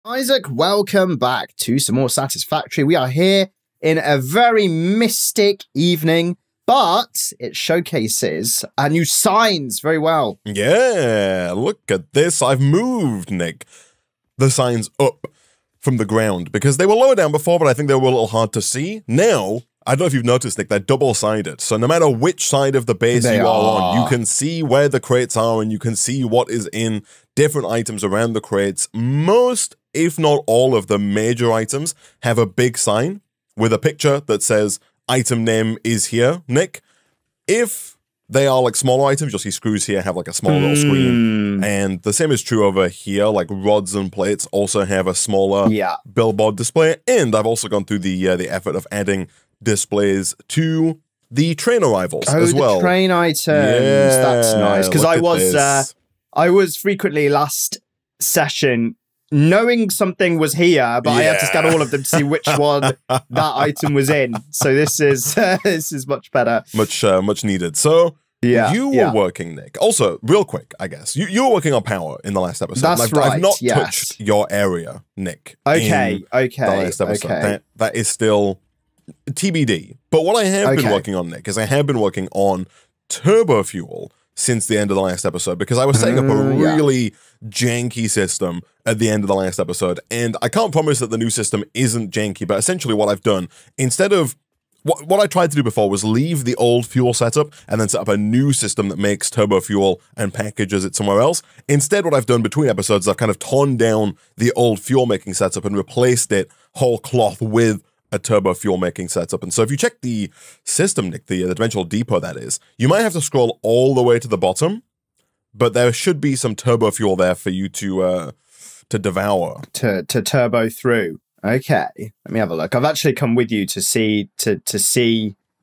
Isaac, welcome back to some more Satisfactory. We are here in a very mystic evening, but it showcases our new signs very well. Yeah, look at this. I've moved, Nick, the signs up from the ground because they were lower down before, but I think they were a little hard to see. Now, I don't know if you've noticed, Nick, they're double-sided. So no matter which side of the base you are on, you can see where the crates are and you can see what is in different items around the crates. Most, if not all of the major items have a big sign with a picture that says item name is here, Nick. If they are like smaller items, you'll see screws here have like a small little screen. And the same is true over here, like rods and plates also have a smaller billboard display. And I've also gone through the effort of adding displays to the train arrivals as well. The train items. That's nice. Because I was frequently last session knowing something was here, but I had to scan all of them to see which one that item was in. So this is much better. Much needed. So you were working, Nick. Also, real quick, I guess. You were working on power in the last episode. That's right. I've not touched your area, Nick. Okay. The last episode. That is still TBD. But what I have been working on, Nick, is I have been working on turbo fuel since the end of the last episode because I was setting up a really janky system at the end of the last episode. And I can't promise that the new system isn't janky, but essentially what I've done, instead of what I tried to do before was leave the old fuel setup and then set up a new system that makes turbo fuel and packages it somewhere else. Instead, what I've done between episodes, I've kind of torn down the old fuel making setup and replaced it whole cloth with a turbo fuel making setup. And so if you check the system, Nick, the dimensional depot that is, you might have to scroll all the way to the bottom, but there should be some turbo fuel there for you to devour. To turbo through. Okay. Let me have a look. I've actually come with you to see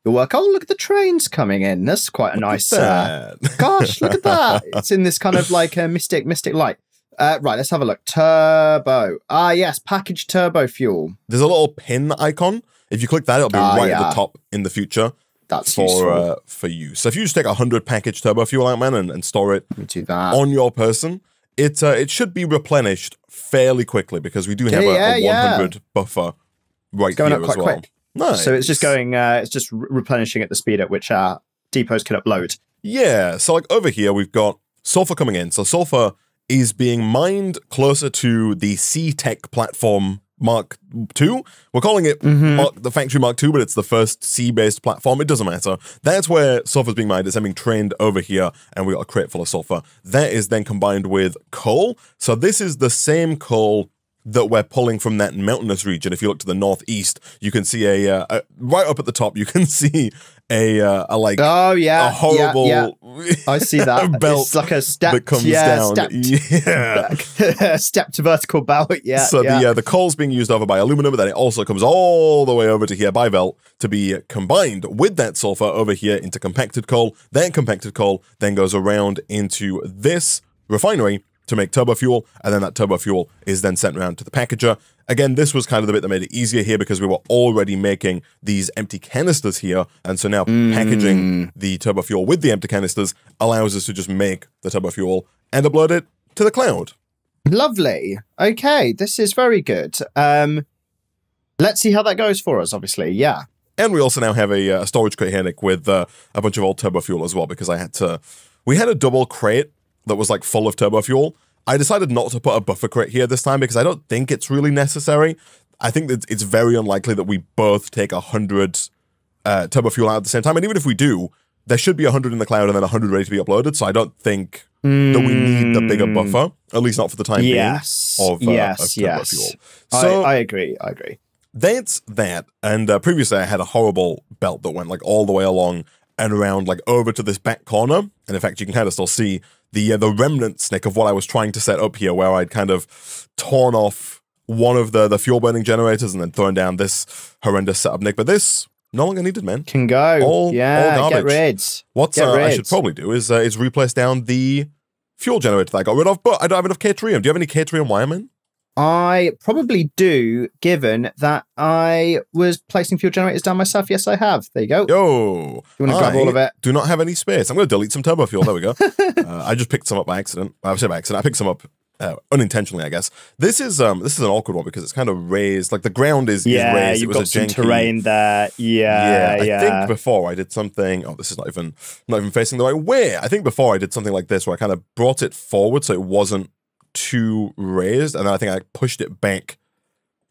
your work. Oh, look at the trains coming in. That's quite a nice gosh, look at that. It's in this kind of like a mystic light. Right, let's have a look. Turbo. Ah, yes, packaged turbo fuel. There's a little pin icon. If you click that, it'll be right at the top in the future. That's for you. So if you just take 100 packaged turbo fuel out, man, and store it on your person, it should be replenished fairly quickly because we do have a 100 buffer right here as well. Quick. Nice. So it's just going. It's just replenishing at the speed at which our depots can upload. Yeah. So like over here, we've got sulfur coming in. So sulfur is being mined closer to the C-Tech platform Mark II. We're calling it the Factory Mark II, but it's the first C-based platform. It doesn't matter. That's where sulfur's being mined. It's being trained over here, and we got a crate full of sulfur. That is then combined with coal. So this is the same coal that we're pulling from that mountainous region. If you look to the northeast, you can see right up at the top, you can see a horrible I see that belt. It's like a step that comes down. Stepped vertical belt. So the coal's being used over by aluminum, but then it also comes all the way over to here by belt to be combined with that sulfur over here into compacted coal. That compacted coal then goes around into this refinery to make turbo fuel, and then that turbo fuel is then sent around to the packager. Again, this was kind of the bit that made it easier here because we were already making these empty canisters here, and so now packaging the turbo fuel with the empty canisters allows us to just make the turbo fuel and upload it to the cloud. Lovely. Okay, this is very good. Let's see how that goes for us, obviously, yeah. And we also now have a storage crate here, Nick, with a bunch of old turbo fuel as well, because we had a double crate that was like full of turbo fuel. I decided not to put a buffer crate here this time because I don't think it's really necessary. I think that it's very unlikely that we both take 100 turbo fuel out at the same time. And even if we do, there should be 100 in the cloud and then 100 ready to be uploaded. So I don't think that we need the bigger buffer, at least not for the time being, of turbo fuel. So I agree. That's that. And previously I had a horrible belt that went like all the way along and around like over to this back corner. And in fact, you can kind of still see the remnants, Nick, of what I was trying to set up here, where I'd kind of torn off one of the fuel burning generators and then thrown down this horrendous setup, Nick. But this no longer needed, man. Can go. All garbage. Get rid. What I should probably do is replace down the fuel generator that I got rid of, but I don't have enough K-Trium. Do you have any K-Trium wiremen? I probably do, given that I was placing fuel generators down myself. Yes, I have. There you go. Yo. You want to grab all of it? Do not have any space. I'm going to delete some turbo fuel. There we go. I just picked some up by accident. I say by accident. I picked some up unintentionally, I guess. This is an awkward one because it's kind of raised. Like the ground is raised. You've it was got a some janky terrain there. Yeah. I think before I did something. Oh, this is not even facing the right way. I think before I did something like this where I kind of brought it forward so it wasn't too raised, and then I think I pushed it back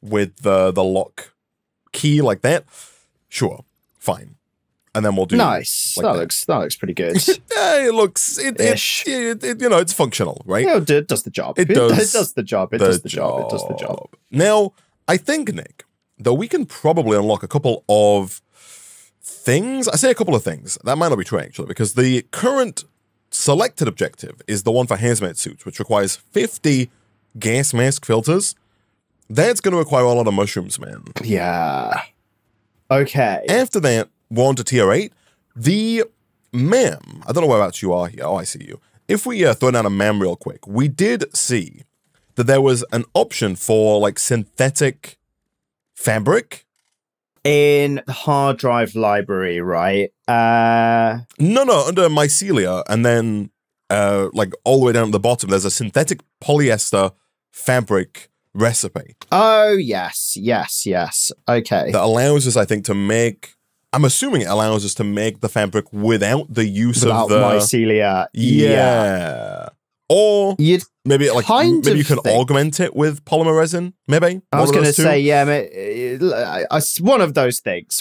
with the lock key like that. Sure, fine. And then we'll do nice. Like that looks pretty good. Yeah, it looks it's functional, right? Yeah, it does the job. It does the job. It does the job. Now, I think, Nick, that we can probably unlock a couple of things. I say a couple of things. That might not be true, actually, because the current selected objective is the one for hazmat suits, which requires 50 gas mask filters. That's going to require a lot of mushrooms, man. Yeah. Okay. After that, we're on to tier 8. The MAM. I don't know whereabouts you are here. Oh, I see you. If we throw down a MAM real quick, we did see that there was an option for like synthetic fabric. In the hard drive library, right? No, under mycelia, and then like all the way down at the bottom, there's a synthetic polyester fabric recipe. Oh, yes. Okay. That allows us, I think, to make... I'm assuming it allows us to make the fabric without the use of the... mycelia. Yeah. Or maybe like maybe you can augment it with polymer resin, maybe? I was going to say, one of those things.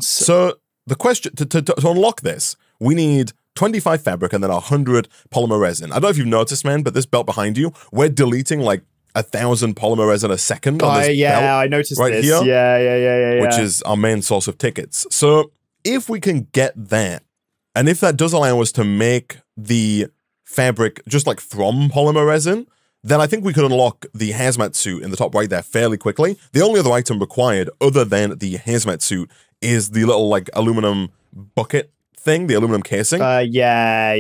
So the question, to unlock this, we need 25 fabric and then 100 polymer resin. I don't know if you've noticed, man, but this belt behind you, we're deleting like 1,000 polymer resin a second on this belt I noticed right this. Here, yeah. which is our main source of tickets. So if we can get that, and if that does allow us to make the fabric just like from polymer resin, then I think we could unlock the hazmat suit in the top right there fairly quickly. The only other item required other than the hazmat suit is the little like aluminum bucket thing, the aluminum casing. Yeah.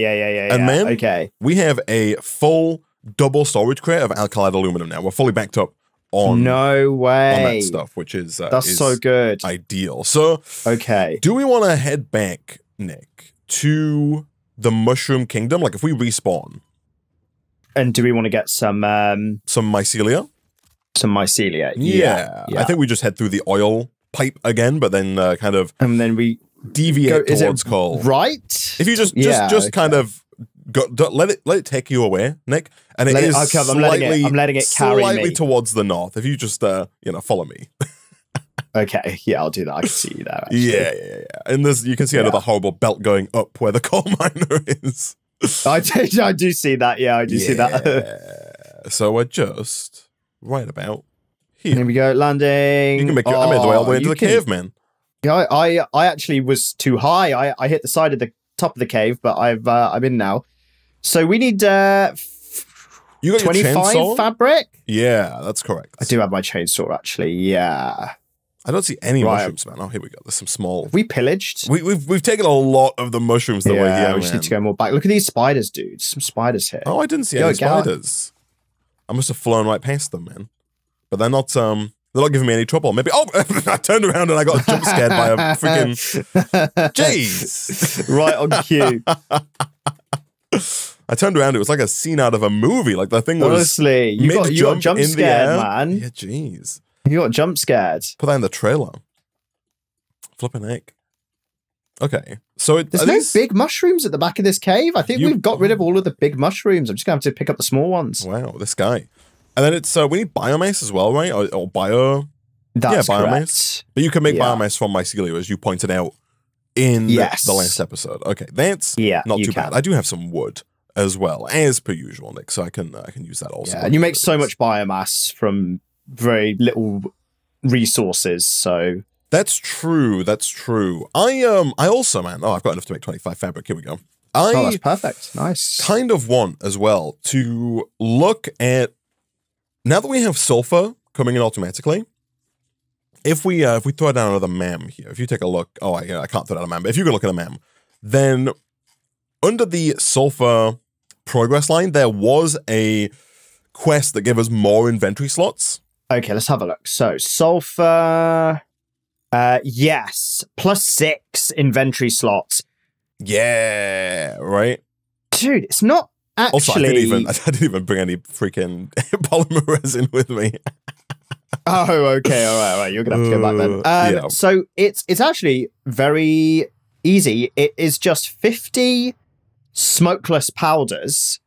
And then we have a full double storage crate of alkali aluminum now. We're fully backed up on that stuff, which is that's so good, ideal. So do we want to head back, Nick, to the Mushroom Kingdom? Like if we respawn, and do we want to get some mycelia? Some mycelia. Yeah. I think we just head through the oil pipe again, but then and then we deviate towards coal. Right. If you just kind of let it take you away, Nick, and I'm letting it carry slightly me towards the north. If you just follow me. Okay, yeah, I'll do that. I can see you there. Actually. Yeah. And you can see another horrible belt going up where the coal miner is. I do see that. Yeah, I do see that. So we're just right about here. Here we go, landing. You can make I made the way all the way into the cave, man. Yeah, I actually was too high. I hit the side of the top of the cave, but I'm in now. So we need you got 25 fabric. Yeah, that's correct. I do have my chainsaw actually. Yeah. I don't see any mushrooms, man. Oh, here we go. There's some small. We pillaged. We've taken a lot of the mushrooms that were here. We just need to go more back. Look at these spiders, dude. Some spiders here. Oh, I didn't see any spiders. I must have flown right past them, man. But they're not giving me any trouble. Maybe I turned around and I got jump scared by a freaking jeez. Right on cue. I turned around. It was like a scene out of a movie. Like the thing was honestly, you got jump scared, man. Yeah, jeez. You got jump scared. Put that in the trailer. Flipping heck. Okay. So there's no big mushrooms at the back of this cave. I think we've got rid of all of the big mushrooms. I'm just going to have to pick up the small ones. Wow, this guy. And then it's we need biomass as well, right? Or bio. That's biomass. Correct. But you can make biomass from mycelia, as you pointed out in the last episode. Okay, that's not too bad. I do have some wood as well, as per usual, Nick. So I can use that also. Yeah, and you make so much biomass from very little resources. So that's true. I also, man. Oh, I've got enough to make 25 fabric. Here we go. That's perfect. Nice. Kind of want as well to look at. Now that we have sulfur coming in automatically, if we throw down another MAM here, if you take a look, I can't throw down a MAM, but if you can look at a MAM, then under the sulfur progress line, there was a quest that gave us more inventory slots. Okay, let's have a look. So sulfur, yes, +6 inventory slots. Yeah, right. Dude, it's not actually, also, I didn't even bring any freaking polymer resin with me. Oh, okay, all right. You're gonna have to go back then. Yeah. So it's actually very easy. It is just 50 smokeless powders,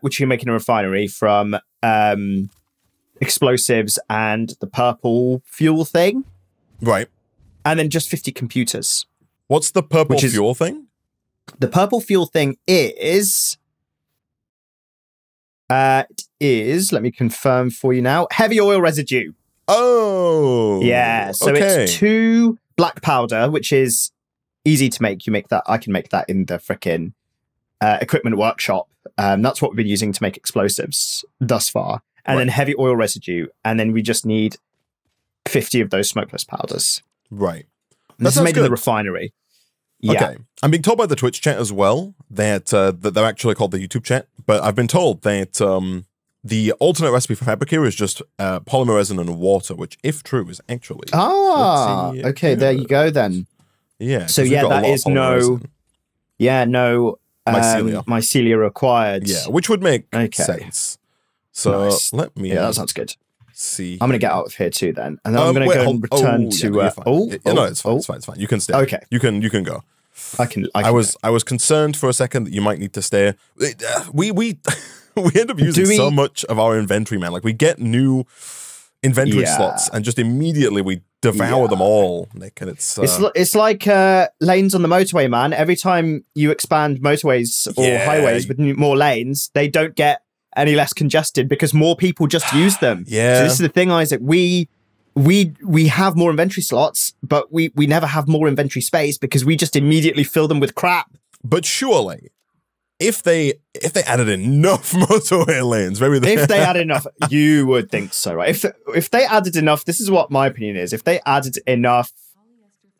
which you can make in a refinery from explosives and the purple fuel thing. Right. And then just 50 computers. What's the purple fuel thing? The purple fuel thing is... let me confirm for you now, heavy oil residue. Oh. Yeah, so it's 2 black powder, which is easy to make. You make that. I can make that in the frickin' equipment workshop. That's what we've been using to make explosives thus far. And then heavy oil residue. And then we just need 50 of those smokeless powders. Right. This is made in the refinery. Yeah. Okay. I'm being told by the Twitch chat as well that, that they're actually called the YouTube chat, but I've been told that the alternate recipe for fabric here is just polymer resin and water, which, if true, is actually... okay, there you go then. Yeah. So yeah, that is no mycelia required. Yeah, which would make sense. So let me... Yeah, that sounds good. See. I'm going to get out of here too then. And then I'm going to go and return to... no, it's fine, it's fine. You can stay. Okay. You can go. I was concerned for a second that you might need to stay. We end up using so much of our inventory, man. Like, we get new inventory slots and just immediately we devour them all, Nick. And it's like lanes on the motorway, man. Every time you expand motorways or highways with more lanes, they don't get any less congested because more people just use them. Yeah. So this is the thing, Isaac. We have more inventory slots, but we never have more inventory space because we just immediately fill them with crap. But surely, if they added enough motorway lanes, maybe if they added enough, you would think so, right? If they added enough, this is what my opinion is. If they added enough,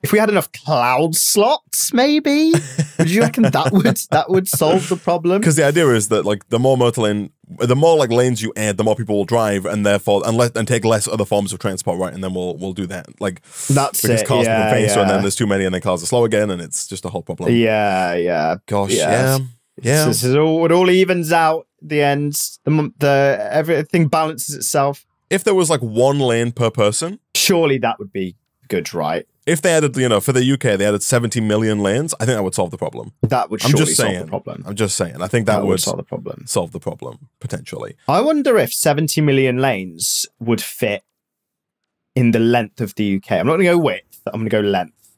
if we had enough cloud slots, maybe, would you reckon that would solve the problem? Because the idea is that, like, the more like lanes you add, the more people will drive, and therefore and take less other forms of transport, right? And then we'll do that. Like, that's because cars become faster, and then there's too many, and then cars are slow again, and it's just a whole problem. Yeah. Gosh, yeah. This is all. It all evens out. The end. The everything balances itself. If there was like 1 lane per person, surely that would be good, right? If they added, for the UK, they added 70 million lanes, I think that would solve the problem. That would surely solve the problem. I'm just saying. I think that would solve the problem. Solve the problem, potentially. I wonder if 70 million lanes would fit in the length of the UK. I'm not going to go width. I'm going to go length.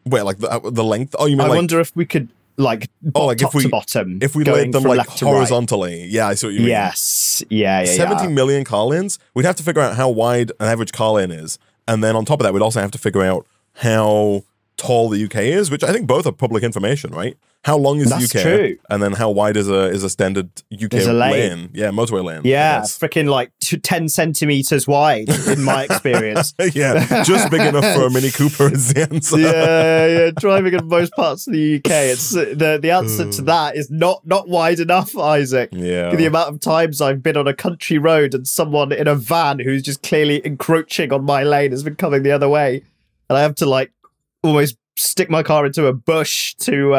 Wait, like the length? Oh, you mean I wonder if we could, like top to bottom. If we laid them like horizontally. Right. Yeah, I see what you mean. Yes. Yeah. 70 million car lanes? We'd have to figure out how wide an average car lane is. And then on top of that, we'd also have to figure out how tall the UK is, which I think both are public information, right? How long is the UK? True. And then how wide is a standard UK lane? Yeah, motorway lane. Yeah, freaking like 10 centimeters wide in my experience. Yeah, just big enough for a Mini Cooper is the answer. Yeah. Driving in most parts of the UK, it's the answer to that is not wide enough, Isaac. Yeah. The amount of times I've been on a country road and someone in a van who's just clearly encroaching on my lane has been coming the other way, and I have to like almost stick my car into a bush to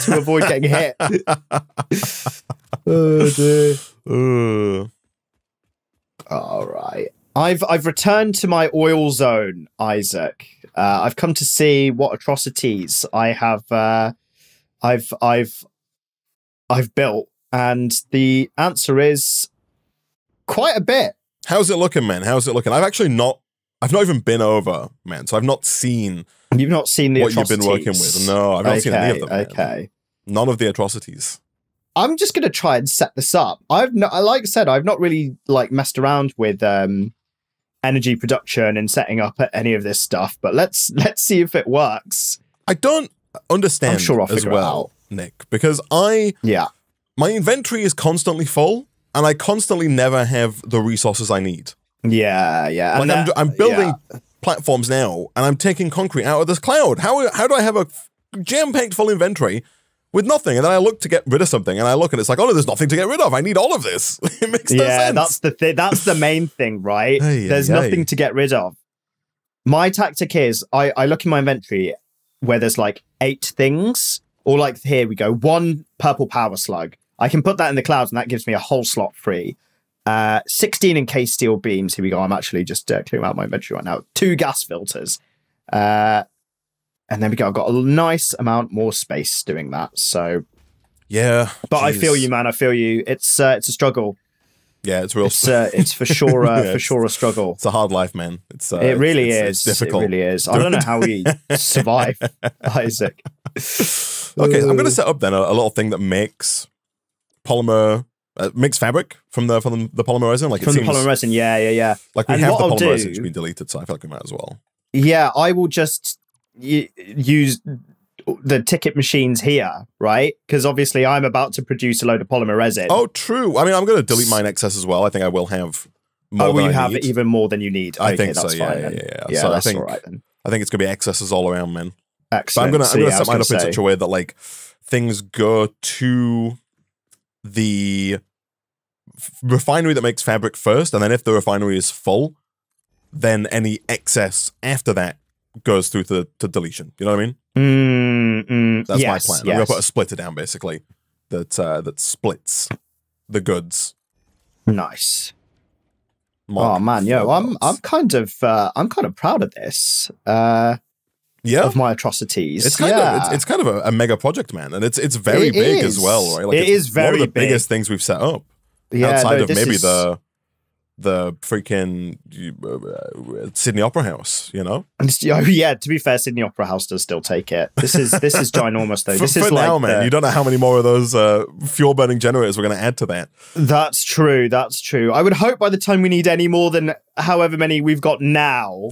avoid getting hit. Oh dear. All right. I've returned to my oil zone, Isaac. I've come to see what atrocities I have I've built, and the answer is quite a bit. How's it looking, man? How's it looking? I've not even been over, man, so I've not seen. You've not seen the what atrocities. You've been working with. No, I've not seen any of them. Man. Okay. None of the atrocities. I'm just going to try and set this up. Like I said, I've not really like messed around with energy production and setting up any of this stuff, but let's see if it works. I don't understand I'm sure I'll as figure well, it out. Nick, because my inventory is constantly full and I constantly never have the resources I need. Yeah. Like I'm building platforms now, and I'm taking concrete out of this cloud. How do I have a jam-packed full inventory with nothing? And then I look to get rid of something, and I look, and it's like, oh no, there's nothing to get rid of. I need all of this. It makes no sense. That's the main thing, right? There's nothing to get rid of. My tactic is I look in my inventory where there's like 8 things, or like here we go, 1 purple power slug. I can put that in the clouds, and that gives me a whole slot free. 16 encased steel beams. Here we go. I'm actually just clearing out my inventory right now. 2 gas filters. And there we go. I've got a nice amount more space doing that. So yeah. But geez. I feel you, man. I feel you. It's a struggle. Yeah, it's real. It's for sure for sure a struggle. It's a hard life, man. It really is. It's difficult. It really is. I don't know how we survive, Isaac. Okay, I'm going to set up then a little thing that makes polymer. Mixed fabric from the polymer resin, like from the polymer resin, yeah. Like we have the polymer resin to be deleted, so I feel like we might as well. Yeah, I will just use the ticket machines here, right? Because obviously I'm about to produce a load of polymer resin. Oh, true. I mean, I'm going to delete mine excess as well. I think I will have more. Oh, will you have even more than you need? I think that's so. Fine, Yeah. So that's all right then. I think it's going to be excesses all around, man. Excellent. But I'm going to set mine up in such a way that like things go to the refinery that makes fabric first, and then if the refinery is full, then any excess after that goes through to deletion. You know what I mean? That's my plan. I'm going to put a splitter down basically that splits the goods. Nice. Oh man, I'm kind of proud of this. Of my atrocities. It's kind of a mega project, man, and it's very big as well, right? Like it is very one of the big. biggest things we've set up. Yeah, outside of maybe the freaking Sydney Opera House, you know? Yeah, to be fair, Sydney Opera House does still take it. This is ginormous though. This is for now, man. You don't know how many more of those fuel burning generators we're going to add to that. That's true. I would hope by the time we need any more than however many we've got now,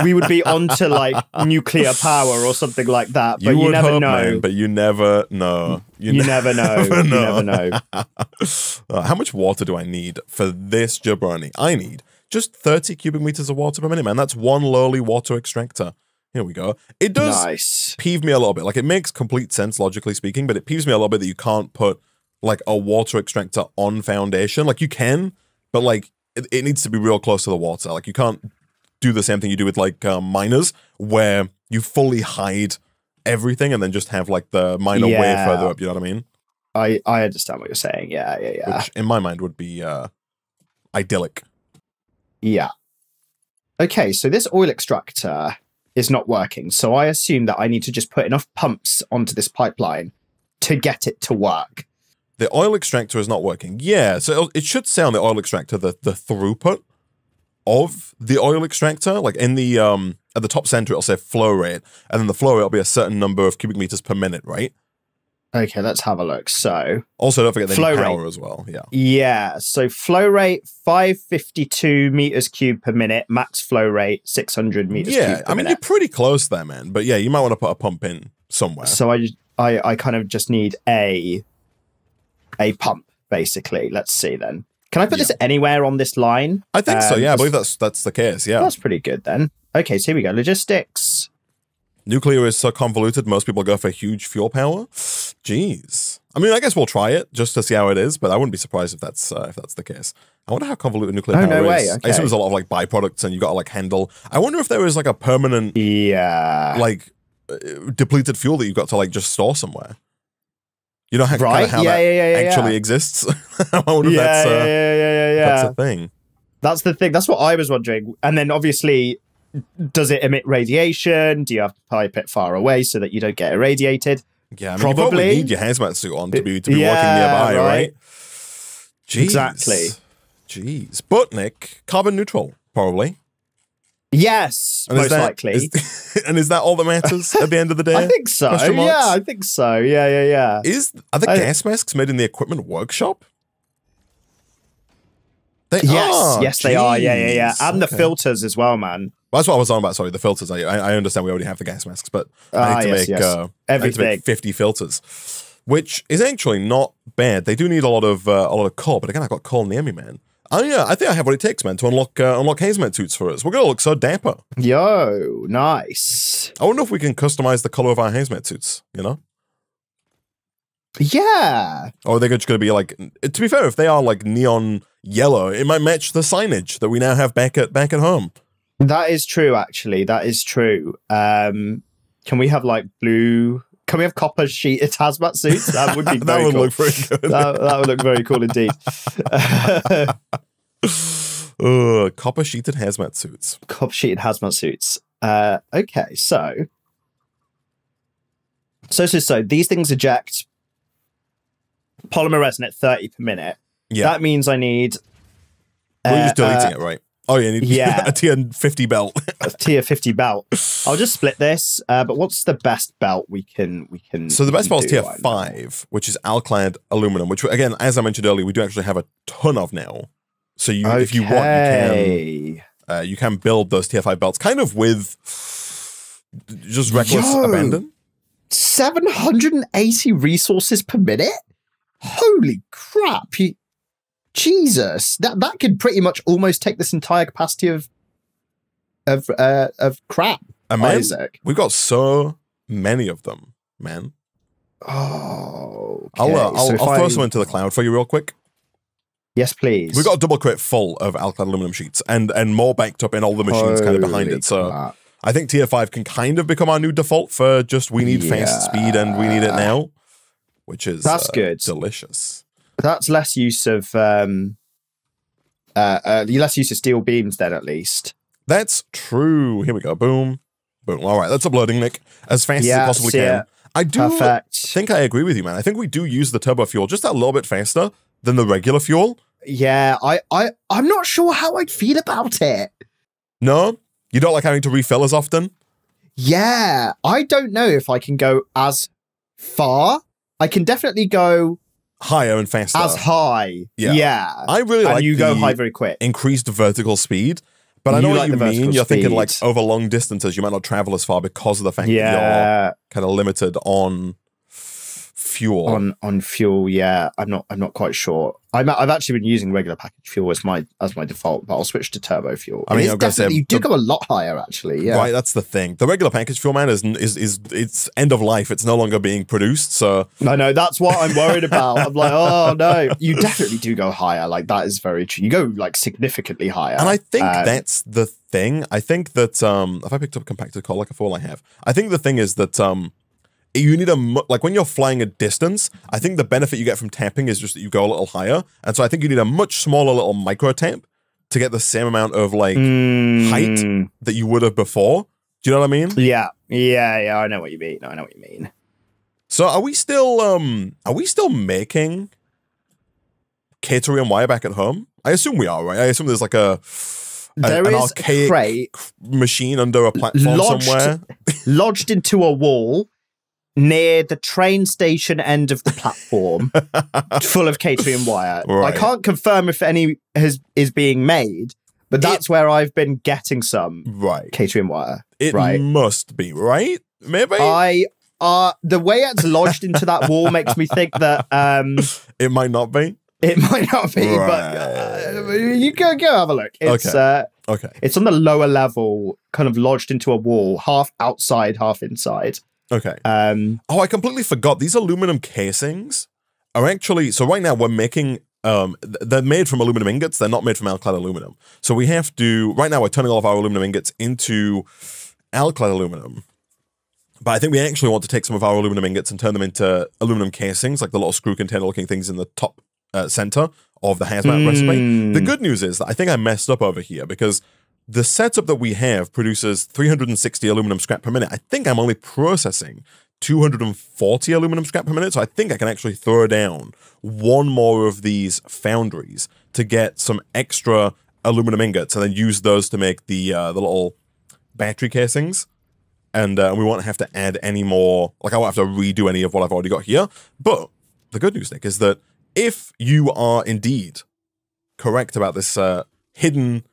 we would be onto like nuclear power or something like that. But you never know. Man, but you never know. You never know. You never know. How much water do I need for this jabroni? I need just 30 cubic meters of water per minute, man. That's one lowly water extractor. Here we go. It does peeve me a little bit. Like, it makes complete sense, logically speaking, but it peeves me a little bit that you can't put, like, a water extractor on foundation. Like, you can, but, like, it needs to be real close to the water. Like, you can't do the same thing you do with, like, miners, where you fully hide everything and then just have, like, the miner way further up. You know what I mean? I understand what you're saying. Yeah. Which, in my mind, would be idyllic. Yeah. Okay, so this oil extractor is not working. So I assume that I need to just put enough pumps onto this pipeline to get it to work. The oil extractor is not working. Yeah, so it should say on the oil extractor the throughput of the oil extractor. Like in the at the top center, it'll say flow rate, and then the flow rate will be a certain number of cubic meters per minute, right? Okay, let's have a look. So also don't forget the flow power rate as well. Yeah. So flow rate 552 meters cubed per minute. Max flow rate 600 meters cubed per minute. Yeah, I mean you're pretty close there, man. But yeah, you might want to put a pump in somewhere. So I kind of just need a pump basically. Let's see then. Can I put this anywhere on this line? I think so. Yeah, I believe that's the case. Yeah, that's pretty good then. Okay, so here we go. Logistics. Nuclear is so convoluted, most people go for huge fuel power. Jeez. I mean, I guess we'll try it just to see how it is, but I wouldn't be surprised if that's the case. I wonder how convoluted nuclear power is. Way. Okay. I assume there's a lot of like byproducts and you got to like handle. I wonder if there is like a permanent like depleted fuel that you've got to like just store somewhere. You know how, kind of how that actually exists? I wonder if that's a thing. That's the thing. That's what I was wondering. And then obviously, does it emit radiation? Do you have to pipe it far away so that you don't get irradiated? Yeah, I mean, you probably need your hazmat suit on to be walking nearby, right? Jeez. Exactly. Jeez. But Nick, carbon neutral, probably. Yes, most likely. And is that all that matters at the end of the day? I think so. Yeah, I think so. Yeah. Are the gas masks made in the equipment workshop? Yes, they are. Yeah. And the filters as well, man. Well, that's what I was on about. Sorry, the filters. I understand we already have the gas masks, but I need to make 50 filters, which is actually not bad. They do need a lot of coal, but again, I've got coal near me, man. I think I have what it takes, man, to unlock hazmat suits for us. We're gonna look so dapper. Yo, nice. I wonder if we can customize the color of our hazmat suits. You know? Yeah. Or are they just gonna be like? To be fair, if they are like neon yellow, it might match the signage that we now have back at home. That is true, actually. That is true. Can we have like blue Can we have copper sheeted hazmat suits? That would be that very would cool. look very good. That would look very cool indeed. Copper sheeted hazmat suits. Copper sheeted hazmat suits. Okay, so these things eject polymer resin at 30 per minute. Yeah. That means I need... We're just deleting it, right? Oh, yeah, you need a tier 50 belt. A tier 50 belt. I'll just split this, but what's the best belt we can So the best belt is tier 5, which is alclad aluminum, which, again, as I mentioned earlier, we do actually have a ton of now. So if you want, you can build those tier 5 belts kind of with just reckless abandon. 780 resources per minute? Holy crap. Jesus. That could pretty much almost take this entire capacity of crap, Isaac. We've got so many of them, man. Oh, okay. I'll throw some into the cloud for you real quick. Yes, please. We've got a double crate full of alclad aluminum sheets and more backed up in all the machines kind of behind it. So crap. I think tier 5 can kind of become our new default for just we need fast speed and we need it now, which is good. Delicious. That's less use of less use of steel beams then, at least. That's true. Here we go. Boom. Boom. All right, that's uploading, Nick, as fast as it possibly can. I do think I agree with you, man. I think we do use the turbo fuel just a little bit faster than the regular fuel. Yeah, I'm not sure how I'd feel about it. No? You don't like having to refill as often? Yeah, I don't know if I can go as far. I can definitely go higher and faster. As high. Yeah. I really like you go high very quick. Increased vertical speed. But I know what you mean. You're thinking like over long distances, you might not travel as far because of the fact that you're kind of limited on fuel. On fuel, yeah. I'm not quite sure. I've actually been using regular packaged fuel as my default, but I'll switch to turbo fuel. I mean, you do go a lot higher, actually. Yeah, right. That's the thing. The regular packaged fuel, man, is it's end of life. It's no longer being produced. So I know that's what I'm worried about. I'm like, oh no, you definitely do go higher. Like that is very true. You go like significantly higher, and I think that's the thing. I think that if I picked up a compacted coal like a fool, I have. I think the thing is that you need like when you're flying a distance, I think the benefit you get from tapping is just that you go a little higher. And so I think you need a much smaller little micro tap to get the same amount of like height that you would have before. Do you know what I mean? Yeah. I know what you mean. So are we still making Caterium wire back at home? I assume we are, right? I assume there's like an archaic machine under a platform somewhere. Lodged into a wall near the train station end of the platform, full of Caterium wire. Right. I can't confirm if any is being made, but that's where I've been getting some Caterium wire. It must be, right? Maybe? The way it's lodged into that wall makes me think that... it might not be? It might not be, but you go have a look. It's, okay. It's on the lower level, kind of lodged into a wall, half outside, half inside. Okay. I completely forgot. These aluminum casings are actually... So right now we're making... they're made from aluminum ingots. They're not made from alclad aluminum. So we have to... Right now we're turning all of our aluminum ingots into alclad aluminum. But I think we actually want to take some of our aluminum ingots and turn them into aluminum casings, like the little screw container looking things in the top center of the hazmat recipe. The good news is that I think I messed up over here because the setup that we have produces 360 aluminum scrap per minute. I think I'm only processing 240 aluminum scrap per minute, so I think I can actually throw down one more of these foundries to get some extra aluminum ingots and then use those to make the little battery casings. And we won't have to add any more, like I won't have to redo any of what I've already got here. But the good news, Nick, is that if you are indeed correct about this hidden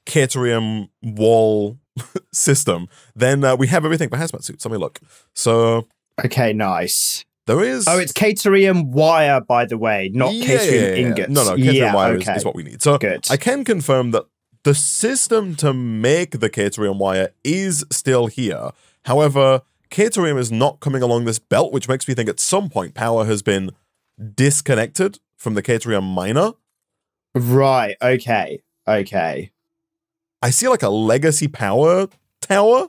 Caterium wall system, then we have everything for hazmat suits. Let me look. So okay, nice. There is... Oh, it's Caterium wire, by the way, not Caterium ingots. No, Caterium wire is what we need. So good. I can confirm that the system to make the Caterium wire is still here. However, Caterium is not coming along this belt, which makes me think at some point power has been disconnected from the Caterium miner. Right, okay. I see like a legacy power tower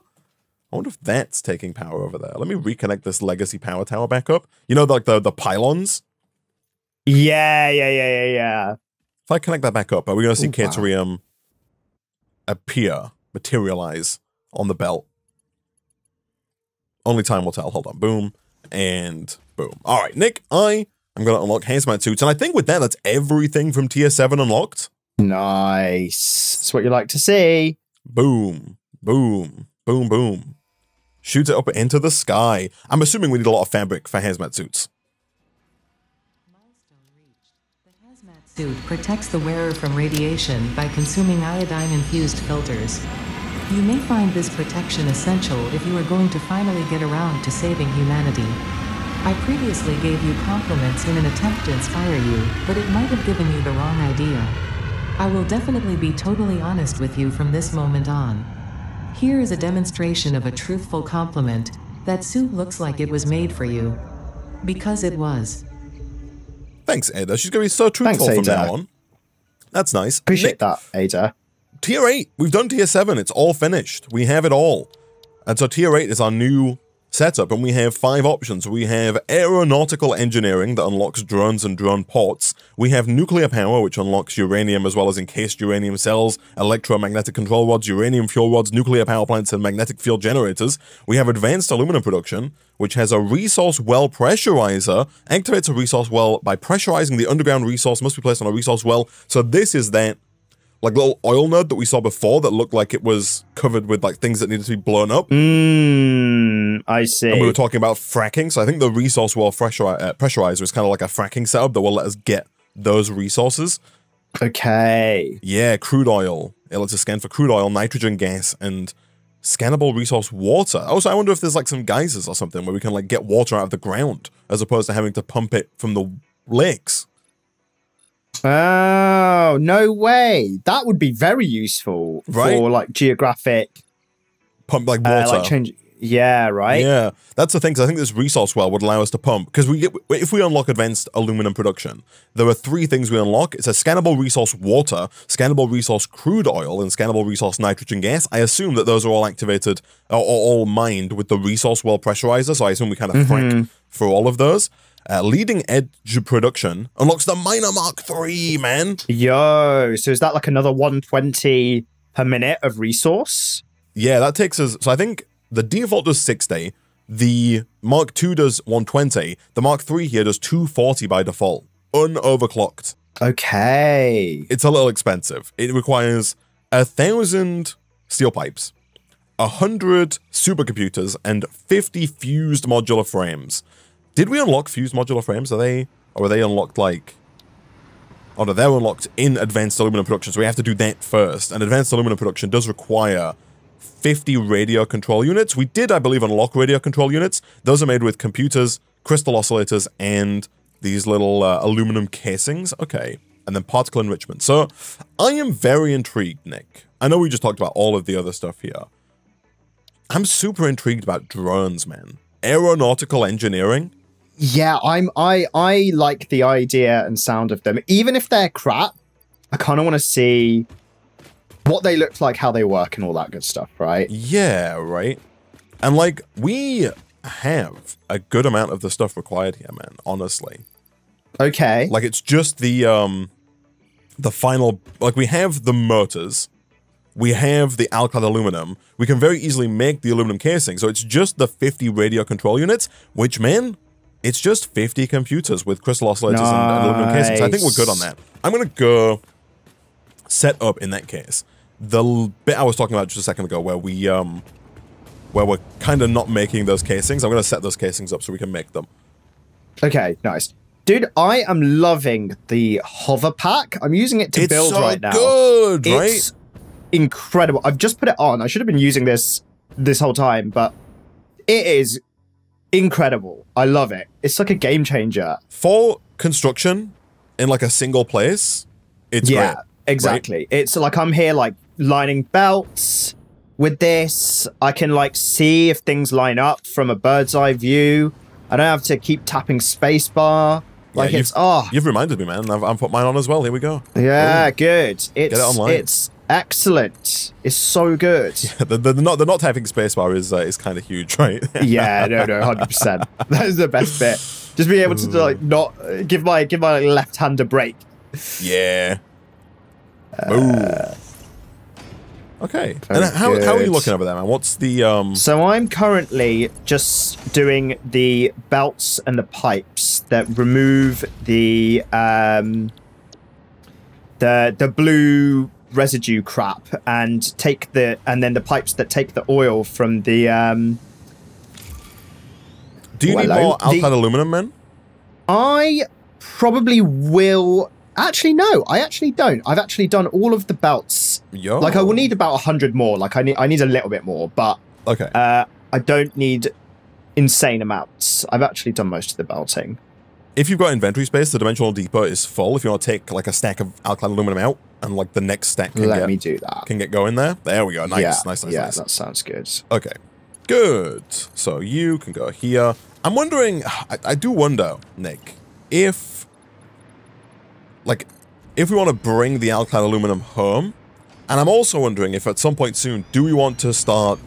I wonder if that's taking power over there. Let me reconnect this legacy power tower back up. You know, like the pylons? Yeah. If I connect that back up, are we going to see Caterium appear, materialize on the belt? Only time will tell. Hold on. Boom. And boom. All right, Nick, I'm going to unlock hazmat suits. And I think with that, that's everything from tier 7 unlocked. Nice. That's what you like to see. Boom. Boom. Boom, boom. Shoot it up into the sky. I'm assuming we need a lot of fabric for hazmat suits. Milestone reached. The hazmat suit protects the wearer from radiation by consuming iodine-infused filters. You may find this protection essential if you are going to finally get around to saving humanity. I previously gave you compliments in an attempt to inspire you, but it might have given you the wrong idea. I will definitely be totally honest with you from this moment on. Here is a demonstration of a truthful compliment. That suit looks like it was made for you. Because it was. Thanks, Ada. She's going to be so truthful from now on. That's nice. Appreciate that, Ada. Tier 8. We've done tier 7. It's all finished. We have it all. And so tier 8 is our new setup, and we have 5 options. We have aeronautical engineering that unlocks drones and drone ports. We have nuclear power, which unlocks uranium as well as encased uranium cells, electromagnetic control rods, uranium fuel rods, nuclear power plants, and magnetic field generators. We have advanced aluminum production, which has a resource well pressurizer, activates a resource well by pressurizing the underground resource, must be placed on a resource well. So this is that like little oil node that we saw before that looked like it was covered with like things that needed to be blown up. I see. And we were talking about fracking, so I think the resource well pressurizer is kind of like a fracking setup that will let us get those resources. Okay. Yeah, crude oil. It lets us scan for crude oil, nitrogen gas, and scannable resource water. Also, I wonder if there's like some geysers or something where we can like get water out of the ground as opposed to having to pump it from the lakes. Oh, no way. That would be very useful for like geographic pump like water. Yeah, right. Yeah, that's the thing. Cause I think this resource well would allow us to pump because if we unlock advanced aluminum production, there are 3 things we unlock. It's a scannable resource water, scannable resource crude oil, and scannable resource nitrogen gas. I assume that those are all activated or all mined with the resource well pressurizer. So I assume we kind of frack for all of those. Leading edge production unlocks the miner Mark III, man. Yo, so is that like another 120 per minute of resource? Yeah, that takes us. So I think the default does 60. The Mark II does 120. The Mark III here does 240 by default, unoverclocked. Okay. It's a little expensive. It requires 1,000 steel pipes, 100 supercomputers, and 50 fused modular frames. Did we unlock fused modular frames? Or were they unlocked like... Oh no, they're unlocked in advanced aluminum production, so we have to do that first. And advanced aluminum production does require 50 radio control units. We did, I believe, unlock radio control units. Those are made with computers, crystal oscillators, and these little aluminum casings. Okay. And then particle enrichment. So I am very intrigued, Nick. I know we just talked about all of the other stuff here. I'm super intrigued about drones, man. Aeronautical engineering. Yeah, I like the idea and sound of them. Even if they're crap, I kind of want to see what they look like, how they work, and all that good stuff, right? Yeah, right. And like, we have a good amount of the stuff required here, man, honestly. Okay. Like, it's just the final, like, we have the motors, we have the alkyd aluminum, we can very easily make the aluminum casing, so it's just the 50 radio control units, which, man, it's just 50 computers with crystal oscillators and aluminum casings. I think we're good on that. I'm going to go set up, in that case, the bit I was talking about just a second ago where we're kind of not making those casings. I'm going to set those casings up so we can make them. Okay, nice. Dude, I am loving the hover pack. I'm using it to build right now. It's so good, right? It's incredible. I've just put it on. I should have been using this whole time, but it is incredible. I love it. It's like a game changer. For construction in like a single place, it's great. Exactly. Right? It's like I'm here like lining belts with this. I can like see if things line up from a bird's eye view. I don't have to keep tapping spacebar. Like You've reminded me, man. I've put mine on as well. Here we go. Yeah, good. Get it online. Excellent. It's so good. Yeah, the not typing spacebar is kind of huge, right? Yeah, no, 100%. That is the best bit. Just being able to like not give my like, left hand a break. Yeah. Okay. And how are you looking over there, man? What's the So I'm currently just doing the belts and the pipes that remove the blue residue crap and then the pipes that take the oil from the Do you need more alkyd aluminum, man? I probably will. Actually, no, I actually don't. I've actually done all of the belts. Yo. Like, I will need about 100 more. Like, I need a little bit more, but okay. I don't need insane amounts. I've actually done most of the belting. If you've got inventory space, the dimensional depot is full. If you want to take like a stack of alkyd aluminum out, and like the next stack can Let me do that. Can get going there. There we go. Nice, yeah, nice. Yeah, that sounds good. Okay, good. So you can go here. I'm wondering. I do wonder, Nick, if we want to bring the alkyd aluminum home, and I'm also wondering if at some point soon, do we want to start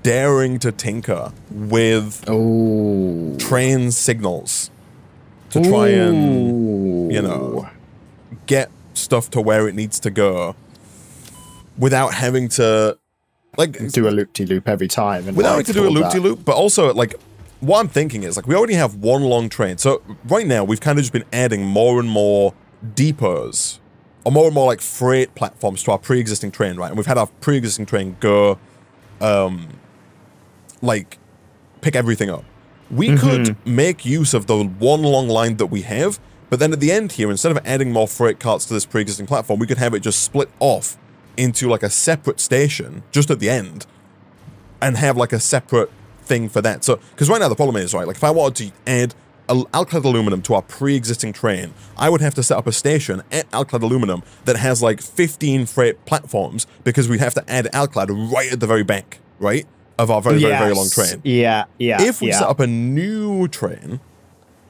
daring to tinker with train signals to try and, you know, get stuff to where it needs to go without having to, like, do a loop-de-loop every time. And without having to do a loop-de-loop, but also, like, what I'm thinking is, like, we already have one long train. So right now, we've kind of just been adding more and more depots, or more and more, like, freight platforms to our pre-existing train, right? And we've had our pre-existing train go, like, pick everything up. We could make use of the one long line that we have, but then at the end here, instead of adding more freight carts to this pre-existing platform, we could have it just split off into, like, a separate station, just at the end, and have, like, a separate thing for that. So, because right now the problem is, right, like, if I wanted to add alkyd aluminum to our pre-existing train, I would have to set up a station at alkyd aluminum that has, like, 15 freight platforms, because we'd have to add alkyd right at the very back, right, of our very, very long train. Yeah. If we set up a new train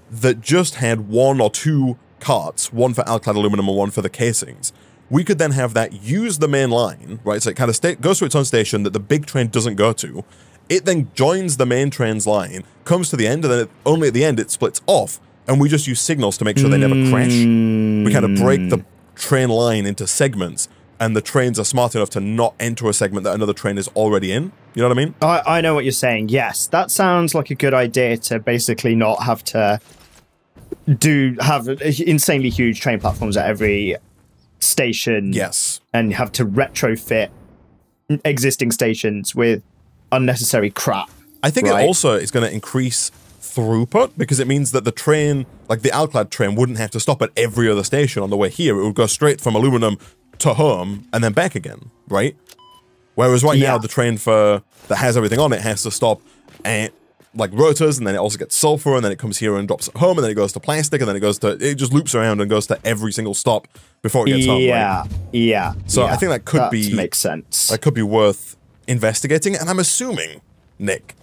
that just had 1 or 2 carts, one for alkyd aluminum and one for the casings, we could then have that use the main line, right? So it kind of goes to its own station that the big train doesn't go to. It then joins the main train's line, comes to the end, and then only at the end it splits off, and we just use signals to make sure they never crash. We kind of break the train line into segments, and the trains are smart enough to not enter a segment that another train is already in. You know what I mean? I know what you're saying. Yes, that sounds like a good idea to basically not have to have insanely huge train platforms at every station. Yes. And have to retrofit existing stations with unnecessary crap. I think it also is going to increase throughput, because it means that the train, like the alkyd train, wouldn't have to stop at every other station on the way here. It would go straight from aluminum to home and then back again, right? Whereas right now, the train that has everything on it has to stop at, like, rotors, and then it also gets sulfur, and then it comes here and drops at home, and then it goes to plastic, and then it just loops around and goes to every single stop before it gets home. Yeah. So I think that makes sense. That could be worth investigating, and I'm assuming, Nick,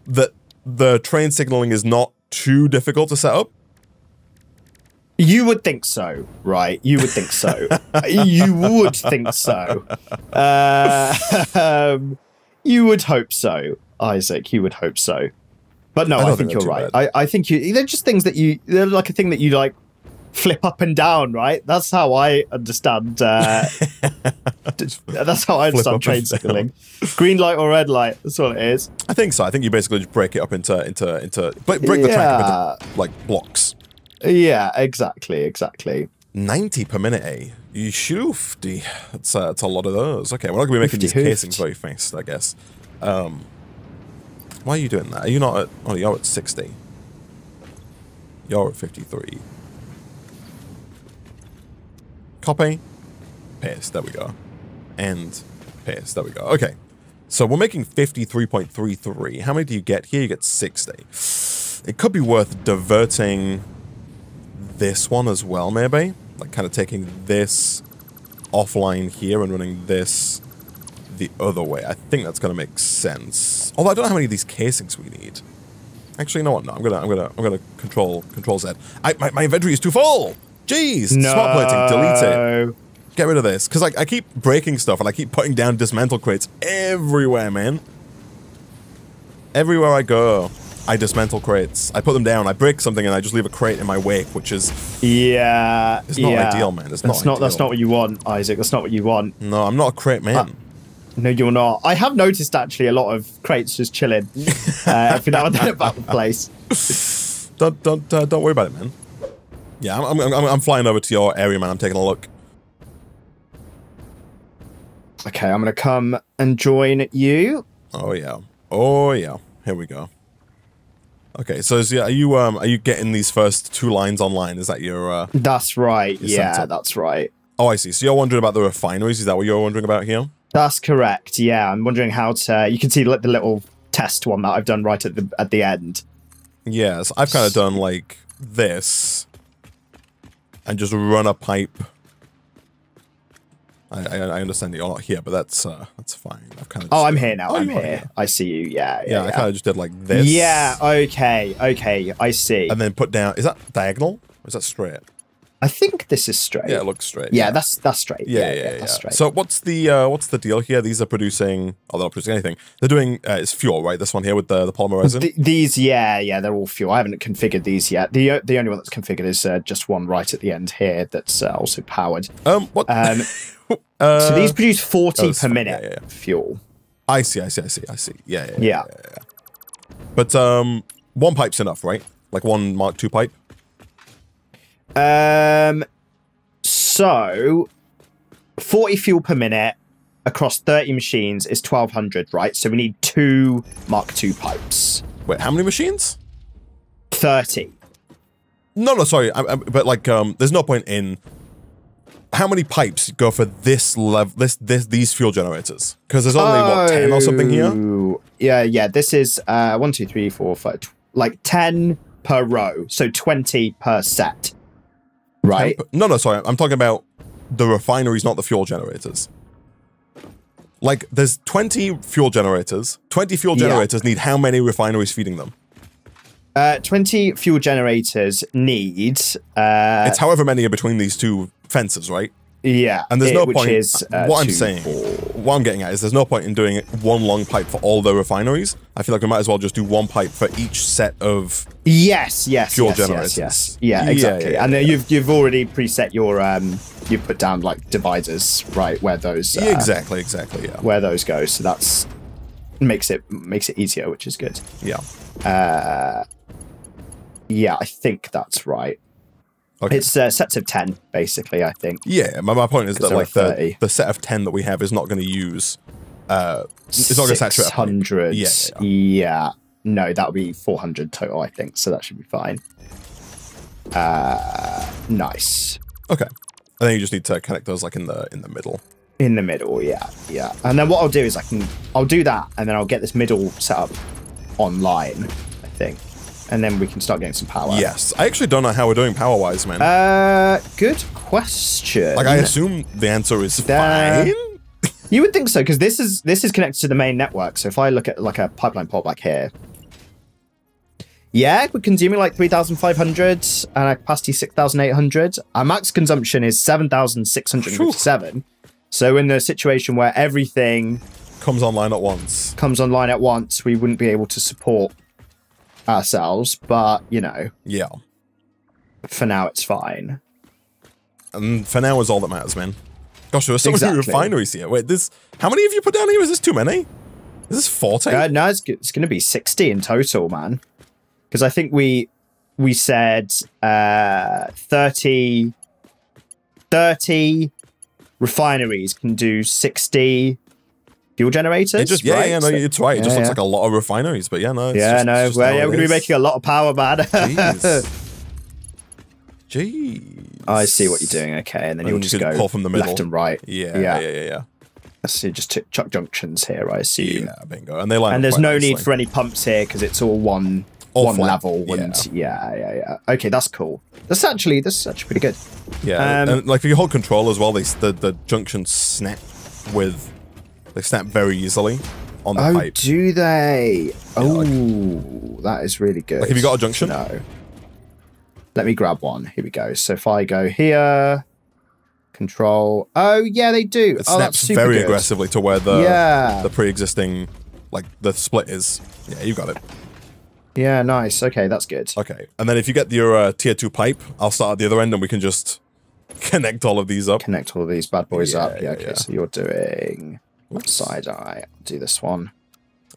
that the train signaling is not too difficult to set up. You would think so, right? You would think so. You would think so. You would hope so, Isaac. You would hope so. But no, I think you're right. I think they're just things that they're like a thing that you, like, flip up and down, right? That's how I understand. That's how I understand train signaling. Green light or red light. That's what it is. I think so. I think you basically just break it up into break the track up into, like, blocks. Yeah, exactly. 90 per minute, eh? You shoofty. That's a lot of those. Okay, we're not going to be making these casings very fast, I guess. Why are you doing that? Are you not at... Oh, you're at 60. You're at 53. Copy. Paste. There we go. And paste. There we go. Okay. So we're making 53.33. How many do you get here? You get 60. It could be worth diverting this one as well, maybe. Like, kind of taking this offline here and running this the other way. I think that's going to make sense. Although I don't know how many of these casings we need. Actually, you know what? No, I'm gonna control Z. My inventory is too full. Jeez. No. Smart plating. Delete it. Get rid of this. Because I keep breaking stuff and I keep putting down dismantle crates everywhere, man. Everywhere I go, I dismantle crates. I put them down, I break something, and I just leave a crate in my wake, which is... Yeah. It's not ideal, man. It's not ideal. That's not what you want, Isaac. That's not what you want. No, I'm not a crate man. No, you're not. I have noticed, actually, a lot of crates just chilling every now and then about the place. Don't worry about it, man. Yeah, I'm flying over to your area, man. I'm taking a look. Okay, I'm going to come and join you. Oh, yeah. Oh, yeah. Here we go. Okay, so are you getting these first 2 lines online? Is that your... That's right. your Yeah, setup? that's right. Oh, I see. So you're wondering about the refineries? Is that what you're wondering about here? That's correct. Yeah, I'm wondering how to... You can see the little test one that I've done right at the end. Yes, I've kind of done like this and just run a pipe. I understand that you're not here, but that's fine. I've kind of. Oh, I'm here now. I'm here. I see you. Yeah. Yeah. I kind of just did like this. Yeah. Okay. I see. And then put down. Is that diagonal or is that straight? I think this is straight. Yeah, it looks straight. Yeah, that's straight. Yeah. That's straight. So what's the deal here? These are producing. Oh, they're not producing anything. They're doing it's fuel, right? This one here with the polymer resin. These, yeah, they're all fuel. I haven't configured these yet. The only one that's configured is just one right at the end here that's also powered. What? So these produce 40 per minute fuel. I see. Yeah. But one pipe's enough, right? Like one Mark II pipe. So 40 fuel per minute across 30 machines is 1200, right? So we need 2 Mark II pipes. Wait, how many machines? 30. No, sorry. But like, there's no point in how many pipes go for this level, these fuel generators? Because there's only what 10 or something here. Yeah. This is 1, 2, 3, 4, 5, like 10 per row, so 20 per set. Right? No, sorry. I'm talking about the refineries, not the fuel generators. Like, there's 20 fuel generators. 20 fuel generators need how many refineries feeding them? 20 fuel generators need... it's however many are between these two fences, right? Yeah. And there's no point... Is, what I'm saying, what I'm getting at is there's no point in doing one long pipe for all the refineries. I feel like we might as well just do one pipe for each set of fuel generators. Yeah, exactly. Yeah. And then you've already preset your... you've put down, like, dividers, right, where those... exactly, yeah. Where those go, so that's... Makes it easier, which is good. Yeah. Yeah, I think that's right. Okay. It's sets of 10, basically, I think. Yeah, my point is that like the set of 10 that we have is not going to use... it's not going to saturate. 600. Yeah. No, that would be 400 total, I think, so that should be fine. Nice. Okay. I think you just need to connect those like in the middle. In the middle, yeah. And then what I'll do is I'll do that, and then I'll get this middle set up online, I think. And then we can start getting some power. Yes. I actually don't know how we're doing power-wise, man. Good question. Like, I assume the answer is fine? You would think so, because this is connected to the main network. So if I look at like a pipeline port back here, yeah, we're consuming like 3,500 and our capacity 6,800. Our max consumption is 7,657. So in the situation where everything comes online at once, we wouldn't be able to support ourselves, but you know, yeah, for now it's fine. And for now is all that matters, man. Gosh, there are so many refineries here. Wait, how many have you put down here? Is this too many? Is this 40? No, it's going to be 60 in total, man. Because I think we said 30 refineries can do 60 fuel generators. Right? Yeah, no, it's right. It just looks like a lot of refineries, but yeah, no. We're going to be making a lot of power, man. Jeez. I see what you're doing. Okay, and then you'll just go pull from the middle, left and right. Yeah. So just chuck junctions here, I assume. Yeah, bingo. And they line. And there's no need for any pumps here because it's all one level. Yeah. Okay, that's cool. This is actually pretty good. Yeah, and like if you hold control as well, the junctions snap they snap very easily on the pipe. Oh, do they? That is really good. Like, have you got a junction? No. Let me grab one. Here we go. So if I go here, Control. Oh, yeah, they do. It snaps very aggressively to where the pre-existing, like, the split is. Yeah, you got it. Yeah, nice. Okay, that's good. Okay, and then if you get your tier 2 pipe, I'll start at the other end and we can just connect all of these up. Connect all of these bad boys up. Yeah, okay, so you're doing side eye. I'll do this one.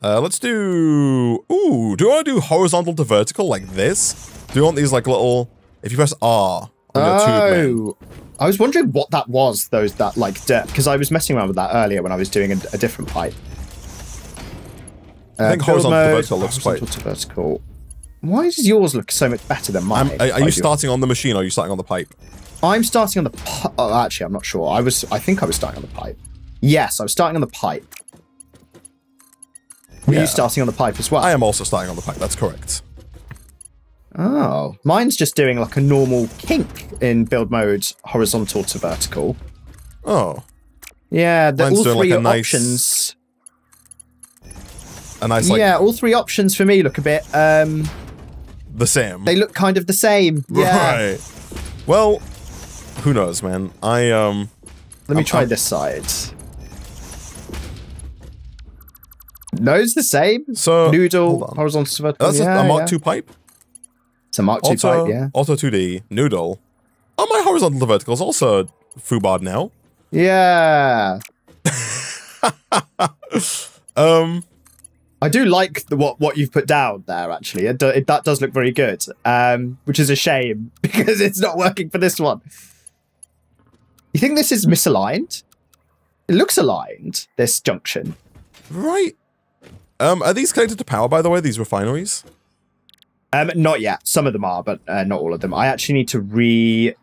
Let's do... Ooh, do you want to do horizontal to vertical like this? Do you want these, like, little... If you press R on your tube, man. I was wondering what that was, because I was messing around with that earlier when I was doing a different pipe. I think horizontal to vertical looks quite... Horizontal to vertical. Why does yours look so much better than mine? Are you starting on the machine or are you starting on the pipe? I'm starting on the pipe. Oh, actually, I'm not sure. I think I was starting on the pipe. Yes, I was starting on the pipe. Were you starting on the pipe as well? I am also starting on the pipe, that's correct. Oh, mine's just doing like a normal kink in build mode, horizontal to vertical. Oh. Yeah, all three like options. A nice, like... Yeah, all three options for me look a bit... the same. They look kind of the same. Yeah. Right. Well, who knows, man. Let me try this side. No, it's the same. So, noodle, horizontal to vertical. That's a Mark II pipe? It's a Mark II pipe, yeah. Auto 2D, noodle. Oh, my horizontal to vertical is also FUBAR'd now. Yeah. I do like what you've put down there, actually. That does look very good, which is a shame, because it's not working for this one. You think this is misaligned? It looks aligned, this junction. Right. Are these connected to power, by the way, these refineries? Not yet. Some of them are, but not all of them. I actually need to re-configure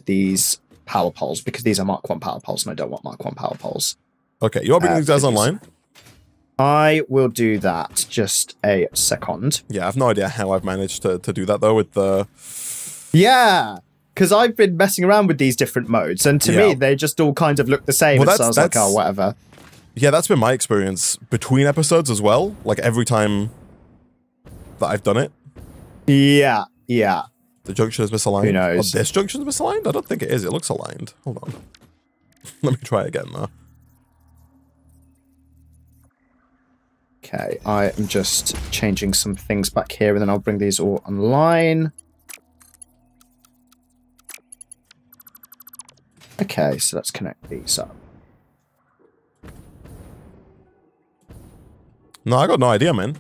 these power poles, because these are Mark I power poles, and I don't want Mark I power poles. Okay, you want to bring these guys online? I will do that. Just a second. Yeah, I have no idea how I've managed to do that, though, with the... Yeah, because I've been messing around with these different modes, and to me, they just all kind of look the same. Well, so I was like, oh, whatever. Yeah, that's been my experience between episodes as well. Like, every time that I've done it. Yeah, yeah. The junction is misaligned. Who knows? Oh, this junction is misaligned? I don't think it is. It looks aligned. Hold on. Let me try again, though. Okay, I am just changing some things back here, and then I'll bring these all online. Okay, so let's connect these up. No, I got no idea, man.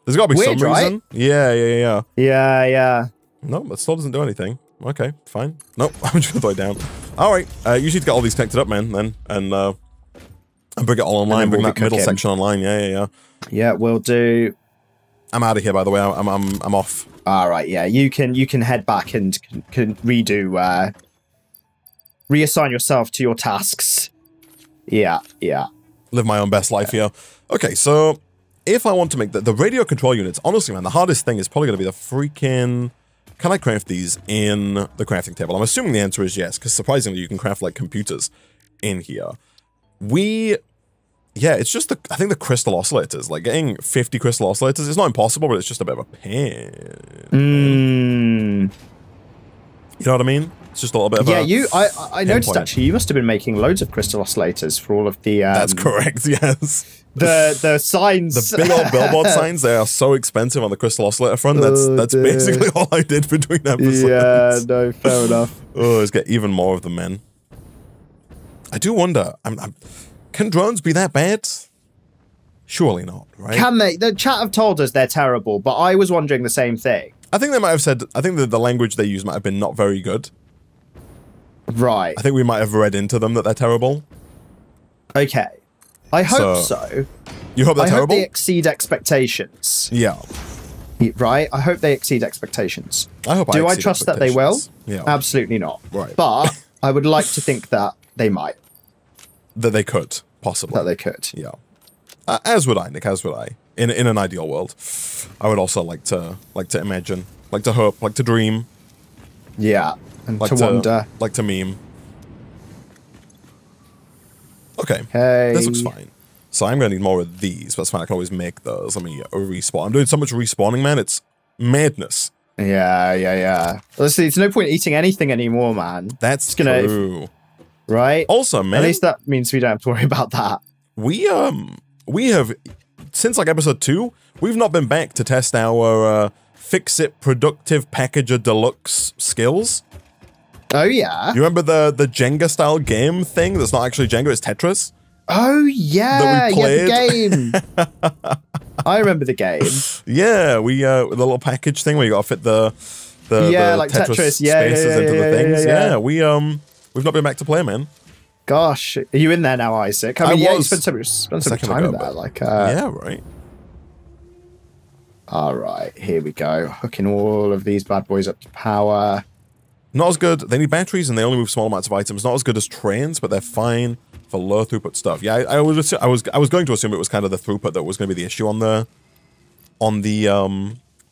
There's got to be some reason. Right? Yeah. Yeah. No, that still doesn't do anything. Okay, fine. Nope, I'm just gonna throw it down. All right, you need to get all these connected up, man, then, and bring it all online. Bring that middle section online. Yeah. Yeah, we'll do. I'm out of here, by the way. I'm off. All right, yeah. You can head back and can redo, reassign yourself to your tasks. Yeah. Live my own best life here. Okay, so if I want to make the radio control units, honestly, man, the hardest thing is probably going to be the freaking... Can I craft these in the crafting table? I'm assuming the answer is yes, because surprisingly, you can craft, like, computers in here. Yeah, it's just I think the crystal oscillators, like getting 50 crystal oscillators, it's not impossible, but it's just a bit of a pain. You know what I mean? It's just a little bit of I noticed actually you must have been making loads of crystal oscillators for all of the That's correct, yes. The signs. The big old billboard signs, they are so expensive on the crystal oscillator front. That's basically all I did between episodes. Yeah, no, fair enough. Oh, let's get even more of them, man. I do wonder, can drones be that bad? Surely not, right? Can they? The chat have told us they're terrible, but I was wondering the same thing. I think they might have said, I think that the language they use might have been not very good. Right. I think we might have read into them that they're terrible. Okay. I hope so. You hope they're terrible? I hope they exceed expectations. Yeah. Right? I hope they exceed expectations. I hope Do I trust that they will? Yeah. Absolutely not. Right. But I would like to think that they might. That they could, possibly. That they could. Yeah. As would I, Nick, as would I. In an ideal world. I would also like to imagine, like to hope, like to dream. Yeah. And like to wonder. Like to meme. Okay. Hey. This looks fine. So I'm going to need more of these, but that's fine. I can always make those. Let me respawn. I'm doing so much respawning, man. It's madness. Yeah. Honestly, it's no point eating anything anymore, man. That's true. Right? Also, man. At least that means we don't have to worry about that. We have, since like episode 2, we've not been back to test our Fix-It Productive Packager Deluxe skills. Oh, yeah? You remember the Jenga-style game thing that's not actually Jenga, it's Tetris? Oh, yeah. That we played? Yeah, the game. I remember the game. Yeah, we the little package thing where you got to fit the like Tetris yeah, spaces yeah, into the things. Yeah, we've not been back to play, man. Gosh, are you in there now, Isaac? I mean, you spent so much time in there. Yeah, right. All right, here we go. Hooking all of these bad boys up to power. Not as good. They need batteries and they only move small amounts of items. Not as good as trains, but they're fine for low throughput stuff. Yeah, I was going to assume it was kind of the throughput that was going to be the issue on the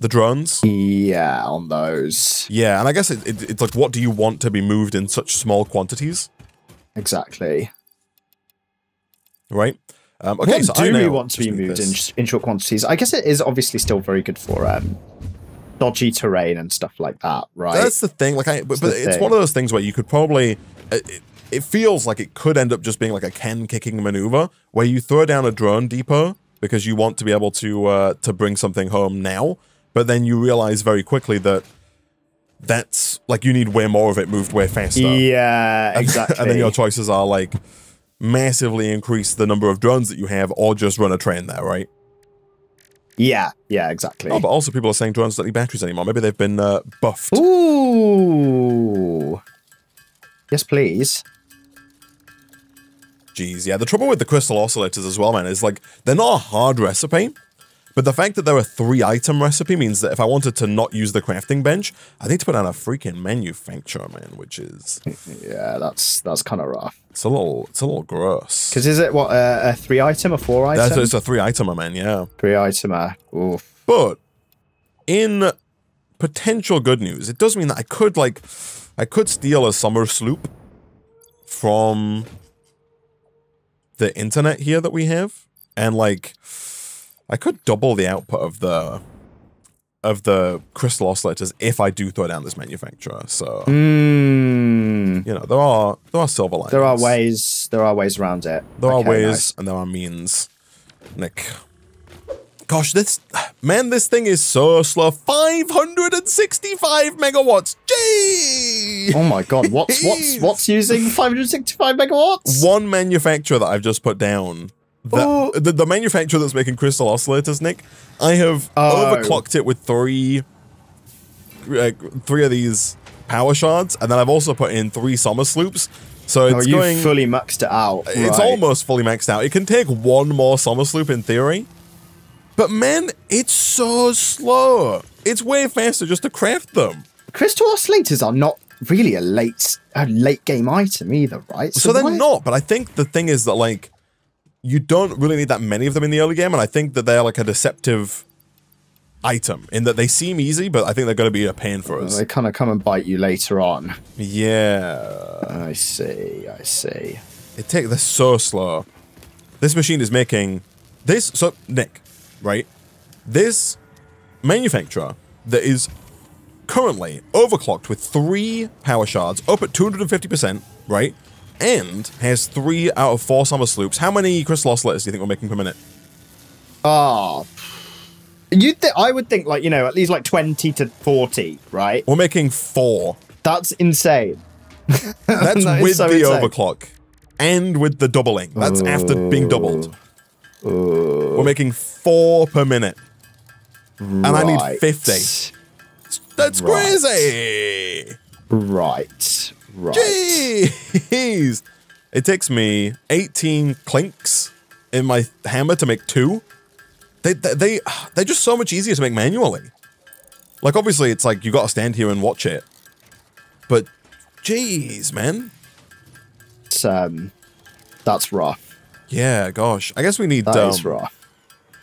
drones. Yeah, on those. Yeah, and I guess it's like, what do you want to be moved in such small quantities? Exactly. Right. Okay. What do we want to be moved in short quantities? I guess it is obviously still very good for dodgy terrain and stuff like that, right? That's the thing. Like, but it's one of those things where you could probably. It feels like it could end up just being like a can-kicking maneuver where you throw down a drone depot because you want to be able to bring something home now, but then you realize very quickly that that's like you need way more of it moved way faster. Yeah, exactly. And then your choices are like massively increase the number of drones that you have or just run a train there, right? Yeah, exactly. Oh, but also people are saying drones don't need batteries anymore. Maybe they've been buffed. Ooh. Yes, please. Jeez, yeah. The trouble with the crystal oscillators as well, man, is like they're not a hard recipe. But the fact that they're a 3-item recipe means that if I wanted to not use the crafting bench, I need to put down a freaking manufacturer, man, which is... Yeah, that's kind of rough. It's a little gross. Because is it, what, a 3-item, a 4-item? It's a 3-itemer, man, yeah. 3-itemer, oof. But, in potential good news, it does mean that I could steal a summer sloop from the internet here that we have, and, like... I could double the output of the crystal oscillators if I do throw down this manufacturer. So you know, there are silver linings. There are ways around it. There are ways and there are means. Nick. Gosh, this thing is so slow. 565 megawatts. Gee! Oh my god, what's using 565 megawatts? One manufacturer that I've just put down. The manufacturer that's making crystal oscillators, Nick, I have overclocked it with three of these power shards, and then I've also put in 3 summer sloops. So it's going fully maxed it out. It's almost fully maxed out. It can take 1 more summer sloop in theory, but man, it's so slow. It's way faster just to craft them. Crystal oscillators are not really a late game item either, right? So they're not. But I think the thing is that like. You don't really need that many of them in the early game, and I think that they're like a deceptive item in that they seem easy, but I think they're going to be a pain for us. They kind of come and bite you later on. Yeah. I see. They're so slow. This machine is making this. So, Nick, right? This manufacturer that is currently overclocked with 3 power shards up at 250%, right? And has 3 out of 4 summer sloops. How many crystal oscillators do you think we're making per minute? I would think like, you know, at least like 20 to 40, right? We're making 4. That's insane. That's with the overclock and with the doubling. That's after being doubled. We're making 4 per minute. And I need 50. That's crazy. Right. Jeez! It takes me 18 clinks in my hammer to make 2. They're just so much easier to make manually. Like, obviously, it's like you got to stand here and watch it. But, jeez, man. That's rough. Yeah, gosh. I guess we need. That is rough.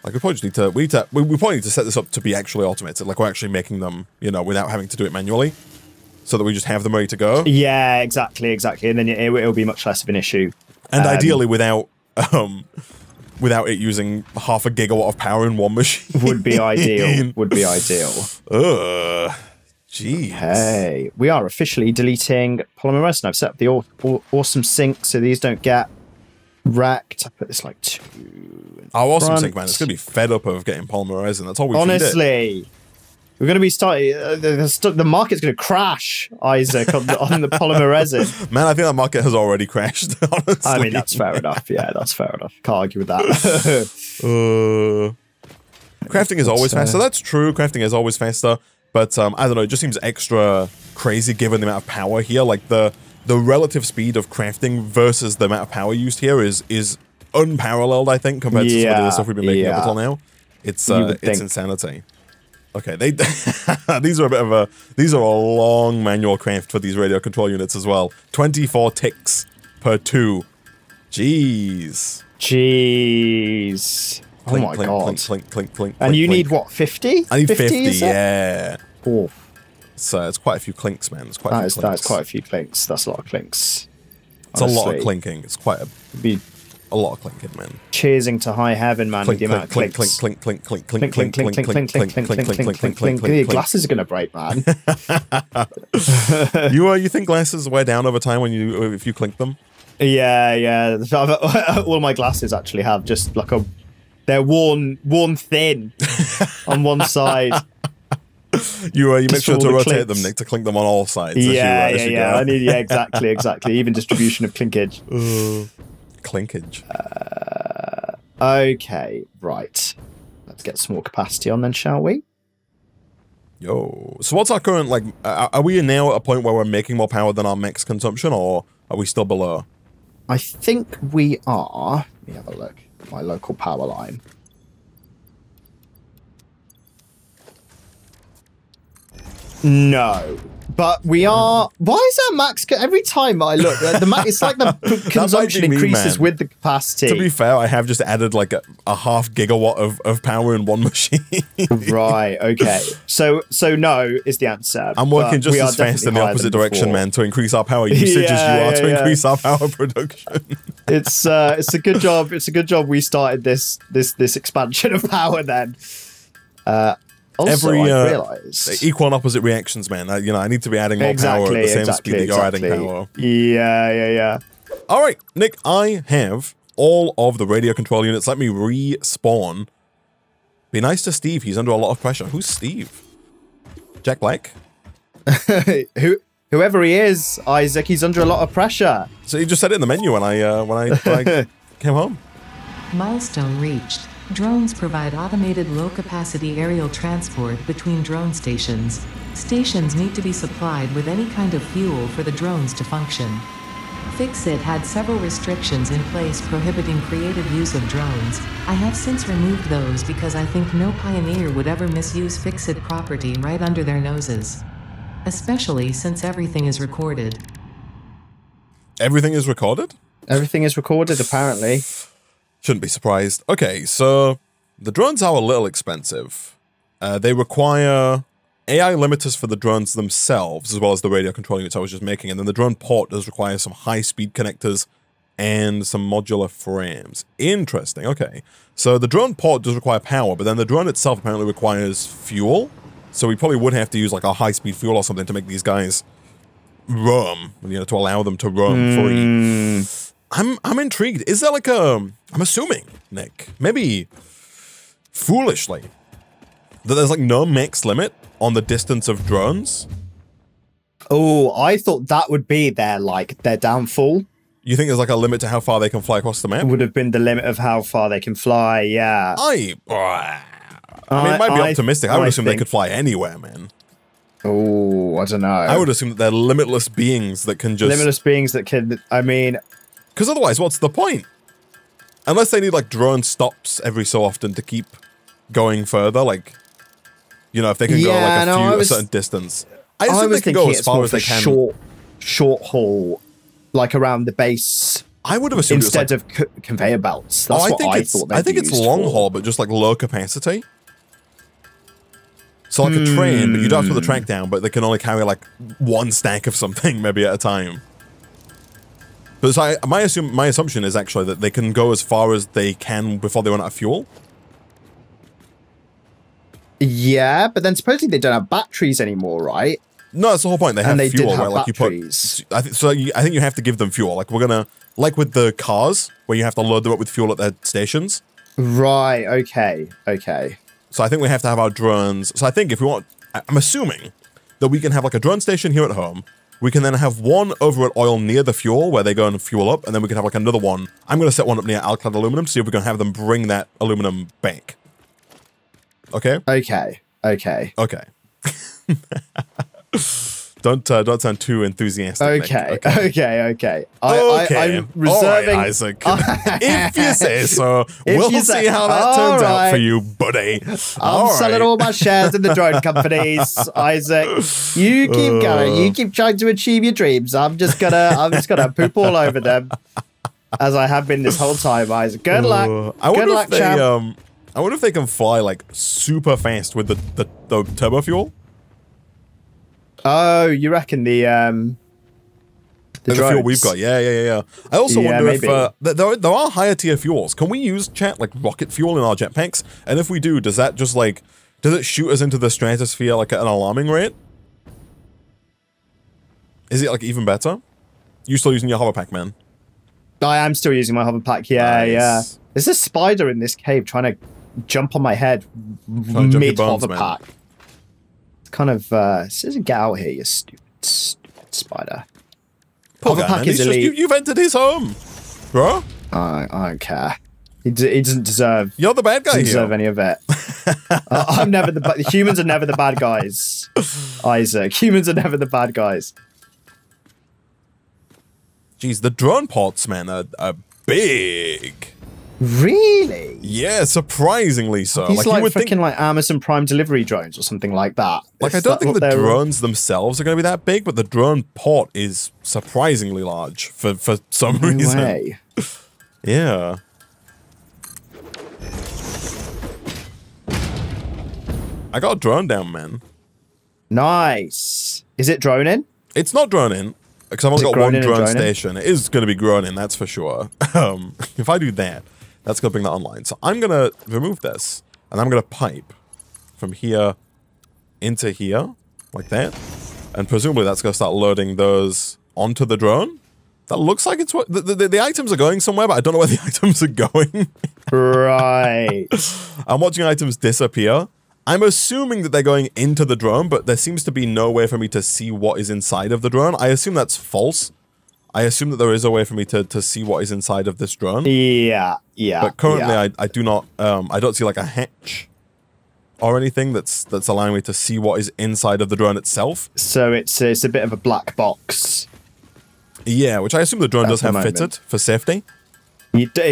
Like, we probably just need to. We probably need to set this up to be actually automated. Like, we're actually making them, you know, without having to do it manually. So that we just have them ready to go. Yeah, exactly. And then it'll be much less of an issue. And ideally without it using half a gigawatt of power in one machine. Would be ideal. Ugh. Jeez. Okay, we are officially deleting polymer resin. I've set up the awesome sink so these don't get wrecked. I put this like 2 in Awesome front. sink, man. It's going to be fed up of getting polymer resin. That's all we Honestly, we're going to be starting... the market's going to crash, Isaac, on the polymer resin. Man, I think that market has already crashed, honestly. I mean, that's fair enough. Yeah, that's fair enough. Can't argue with that. Crafting is always faster. That's true. Crafting is always faster. But I don't know, it just seems extra crazy given the amount of power here. Like the relative speed of crafting versus the amount of power used here is unparalleled, I think, compared to some of the stuff we've been making up until now. It's insanity. Okay, these are a long manual craft for these radio control units as well. 24 ticks per 2. Jeez. Oh my god. Clink, and you need what, 50? I need 50, yeah. Oh. So it's quite a few clinks, man. It's quite That is quite a few clinks. That's a lot of clinks. It's honestly a lot of clinking. It's quite a lot of clinking, man. Cheersing to high heaven, man, with the amount of clinks. Clink. Your glasses are gonna break, man. You think glasses wear down over time if you clink them? Yeah. All my glasses actually have just like they're worn thin on one side. You make sure to rotate them, Nick, to clink them on all sides. Yeah. I need exactly. Even distribution of clinkage. Clinkage. Okay, right. Let's get some more capacity on then, shall we? Yo. So what's our current, like, are we now at a point where we're making more power than our max consumption, or are we still below? I think we are. Let me have a look at my local power line. No, but we are. Why is our max? Every time I look, it's like the consumption increases with the capacity. To be fair, I have just added like a half gigawatt of power in one machine. Right. Okay. So no is the answer. I'm working just as fast in the opposite direction, man, to increase our power usage as you are to increase our power production. It's a good job. It's a good job we started this expansion of power then. Also, I realized equal and opposite reactions, man. I need to be adding more power at the same speed that you're adding power. Yeah. All right, Nick, I have all of the radio control units. Let me respawn. Be nice to Steve. He's under a lot of pressure. Who's Steve? Jack Black? Whoever he is, Isaac, he's under a lot of pressure. So you just said it in the menu when I came home. Milestone reached. Drones provide automated low-capacity aerial transport between drone stations. Stations need to be supplied with any kind of fuel for the drones to function. Fixit had several restrictions in place prohibiting creative use of drones. I have since removed those because I think no pioneer would ever misuse Fixit property right under their noses. Especially since everything is recorded. Everything is recorded? Everything is recorded, apparently. Shouldn't be surprised. Okay, so the drones are a little expensive. They require AI limiters for the drones themselves, as well as the radio control units I was just making, and then the drone port does require some high-speed connectors and some modular frames. Interesting, okay. So the drone port does require power, but then the drone itself apparently requires fuel, so we probably would have to use like a high-speed fuel or something to make these guys roam, to allow them to roam free. I'm intrigued. Is there like I'm assuming, Nick, maybe foolishly, that there's like no max limit on the distance of drones? Oh, I thought that would be their downfall. You think there's like a limit to how far they can fly across the map? Would have been the limit of how far they can fly, yeah. I mean, it might be optimistic. I would assume they could fly anywhere, man. Oh, I don't know. I would assume that they're limitless beings that can just... Limitless beings that can, I mean... Because otherwise, what's the point? Unless they need, like, drone stops every so often to keep going further, like... if they can go, like, a certain distance. I assume they can go as far as they can. Short haul, like, around the base... I would have assumed instead of conveyor belts. That's what I thought. I think it's long haul, but just, like, low capacity. So, like, a train, but you don't have to put the track down, but they can only carry, like, one stack of something, maybe at a time. But so my assumption is actually that they can go as far as they can before they run out of fuel. Yeah, but then supposedly they don't have batteries anymore, right? No, that's the whole point. They have they fuel, did have right? Like batteries. you put. I think you have to give them fuel. Like we're gonna, like with the cars, where you have to load them up with fuel at their stations. Right. Okay. Okay. So I think we have to have our drones. So I think if we want, I'm assuming that we can have like a drone station here at home. We can then have one over at oil near the fuel where they go and fuel up, and then we can have like another one. I'm going to set one up near Alclad Aluminum to see if we can have them bring that aluminum back. Okay? Okay. Okay. Okay. Don't sound too enthusiastic. Okay. Nick. Okay. I'm reserving. All right, Isaac. If you say so, we'll see how that turns out for you, buddy. I'm selling all my shares in the drone companies, Isaac. You keep going. You keep trying to achieve your dreams. I'm just gonna poop all over them, as I have been this whole time, Isaac. Good luck. Good luck, champ. I wonder if they can fly like super fast with the turbo fuel. Oh, you reckon the fuel we've got? Yeah. I also wonder maybe. if there are higher tier fuels. Can we use like rocket fuel in our jetpacks? And if we do, does that just like does it shoot us into the stratosphere like at an alarming rate? Is it like even better? You still using your hover pack, man? I am still using my hover pack. Yeah, nice. yeah. There's a spider in this cave trying to jump on my head mid hover pack. Kind of says get out here, you stupid spider. Poor guy, man. You've entered his home, bro. I don't care. He doesn't deserve. You're the bad guy here. Deserve any of it. I'm never the humans are never the bad guys, Isaac. Humans are never the bad guys. Jeez, the drone pods, man, are big. Really? Yeah, surprisingly so. These like freaking like Amazon Prime delivery drones or something like that. Like I don't think the drones themselves are going to be that big, but the drone port is surprisingly large for some reason. Way. Yeah. I got a drone down, man. Nice. Is it droning? It's not droning because I've only got one drone station. It is going to be groaning, that's for sure. If I do that, that's going to bring that online. So I'm going to remove this, and I'm going to pipe from here into here, like that. And presumably that's going to start loading those onto the drone. That looks like it's what... The items are going somewhere, but I don't know where the items are going. Right. I'm watching items disappear. I'm assuming that they're going into the drone, but there seems to be no way for me to see what is inside of the drone. I assume that's false. I assume that there is a way for me to see what is inside of this drone. Yeah. But currently, I do not. I don't see like a hatch or anything that's allowing me to see what is inside of the drone itself. So it's a bit of a black box. Yeah, which I assume the drone does have fitted for safety.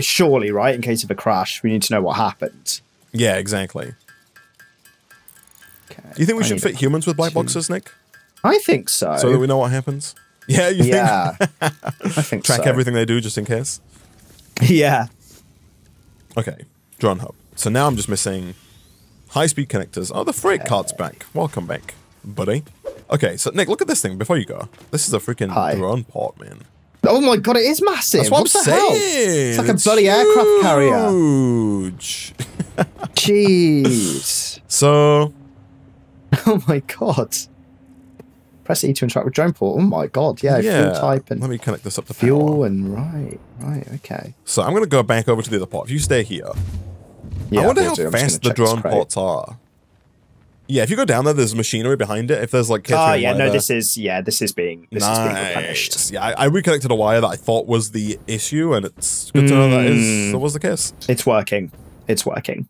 Surely, right? In case of a crash, we need to know what happened. Yeah, exactly. Okay. Do you think we should fit humans with black boxes, Nick? I think so. So that we know what happens. Yeah, you think? Yeah, I think Track everything they do just in case? Yeah. Okay, drone hub. So now I'm just missing high-speed connectors. Oh, the freight cart's back. Welcome back, buddy. Okay, so Nick, look at this thing before you go. This is a freaking drone port, man. Oh my god, it is massive. That's what I'm saying. It's like a bloody aircraft carrier. Huge. Jeez. So... Oh my god. Press E to interact with drone port. Oh my god, yeah. Fuel type and let me connect this up to fuel power. and right, okay. So I'm going to go back over to the other port. If you stay here, yeah, I wonder how fast the drone ports are. Yeah, if you go down there, there's machinery behind it. If there's like this is being replenished. Yeah, I reconnected a wire that I thought was the issue, and it's good to know that was the case. It's working. It's working.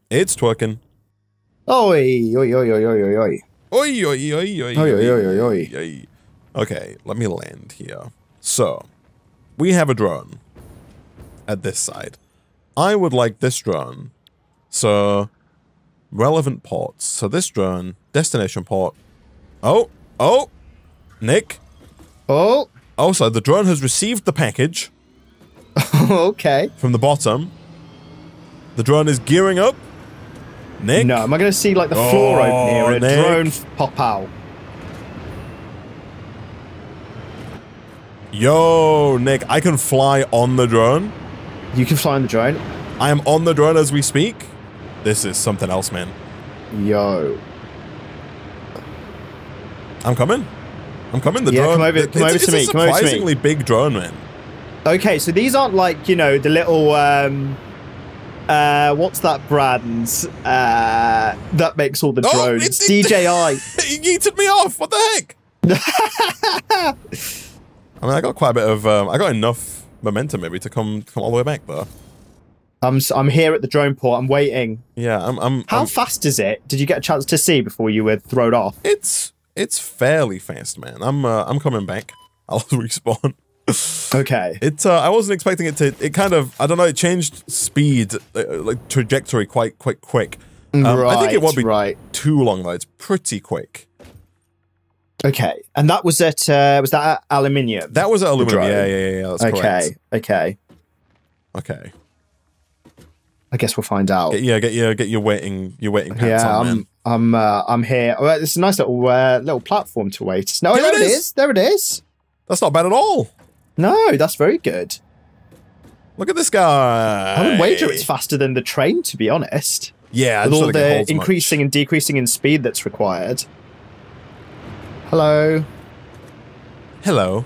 It's twerking. Oi, oi, oi, oi, oi, oi, oi. Oi, oi, oi, oi, oi, oi, oi. Okay, let me land here. So, we have a drone at this side. I would like this drone. So, relevant ports. So this drone, destination port. Oh, Nick. Oh, so the drone has received the package. Okay. From the bottom. The drone is gearing up. Nick? No, am I going to see like the floor open here and a drone pop out? Yo, Nick, I can fly on the drone. You can fly on the drone? I am on the drone as we speak. This is something else, man. Yo. I'm coming. I'm coming. The yeah, drone. Come over to me. Come over to me. It's a surprisingly big drone, man. Okay, so these aren't like, you know, the little, what's that brand that makes all the drones? It's DJI. He yeeted me off. What the heck? I mean, I got quite a bit of, I got enough momentum maybe to come all the way back though. I'm here at the drone port. I'm waiting. Yeah, How fast is it? Did you get a chance to see before you were thrown off? It's fairly fast, man. I'm coming back. I'll respawn. Okay. I wasn't expecting it to. It kind of, I don't know. It changed speed, like trajectory, quite quick. I think it won't be too long though. It's pretty quick. Okay, and that was at was that at aluminium? That was at aluminium. Yeah. That's correct. Okay. I guess we'll find out. Get your waiting pants on, man. I'm here. Oh, it's a nice little platform to wait. No, there it is. There it is. That's not bad at all. No, that's very good. Look at this guy. I would wager it's faster than the train, to be honest. Yeah, with all the increasing and decreasing in speed that's required. Hello. Hello.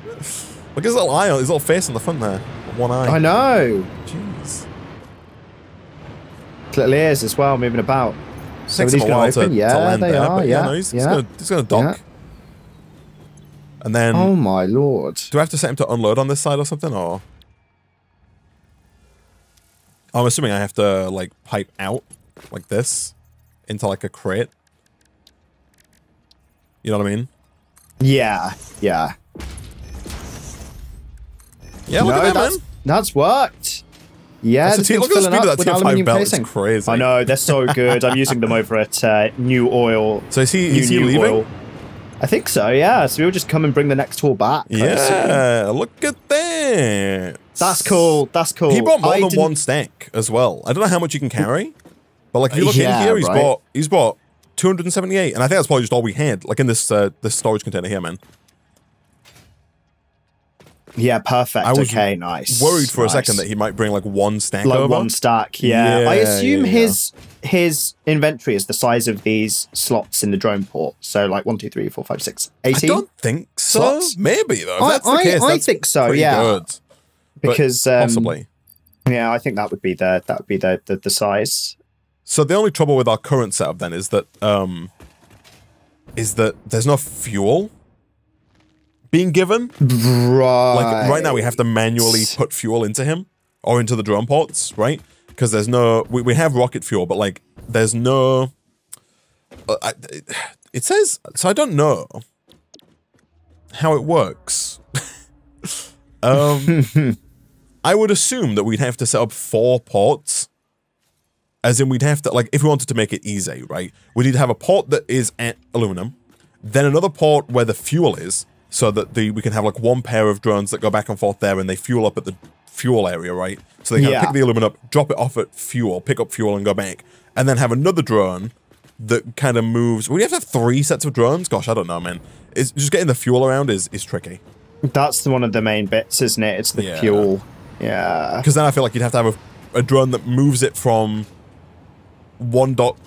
Look at his little eye, his little face on the front there. One eye. I know. Jeez. Little ears as well, moving about. So these going to open? Yeah, they are. Yeah, no, he's going to dock. Yeah. And then... Oh my lord. Do I have to set him to unload on this side or something, or...? I'm assuming I have to, like, pipe out, like this, into, like, a crate. You know what I mean? Yeah. Yeah, look at that, man. That's worked. Yeah, look at the speed of that TF5 belt. It's crazy. I know, they're so good. I'm using them over at New Oil. So is he leaving? Oil. I think so, yeah. So we'll just come and bring the next tool back. Yeah, look at that. That's cool. That's cool. He bought more than one stack as well. I don't know how much you can carry, but like if you look in here, he's bought 278, and I think that's probably just all we had, like in this this storage container here, man. Yeah, perfect. I was nice. Worried for a second that he might bring like one stack over. Like one stack, yeah. I assume his inventory is the size of these slots in the drone port. So like 1, 2, 3, 4, 5, 6, 18. I don't think so. Slots? Maybe though. If that's the case, I think so. Yeah. Good. Because possibly. Yeah, I think that would be the size. So the only trouble with our current setup then is that there's no fuel being given. Right. Like right now we have to manually put fuel into him or into the drone ports, right? Because there's no, we have rocket fuel, but like there's no, it says, so I don't know how it works. I would assume that we'd have to set up 4 ports. As in, we'd have to, like, if we wanted to make it easy, right? We need to have a port that is at aluminum, then another port where the fuel is, so that we can have, like, one pair of drones that go back and forth there and they fuel up at the fuel area, right? So they can pick the aluminum up, drop it off at fuel, pick up fuel and go back. And then have another drone that kind of moves. We have to have 3 sets of drones? Gosh, I don't know, man. It's just getting the fuel around is tricky. That's one of the main bits, isn't it? It's the fuel. Yeah. Because then I feel like you'd have to have a drone that moves it from one dock.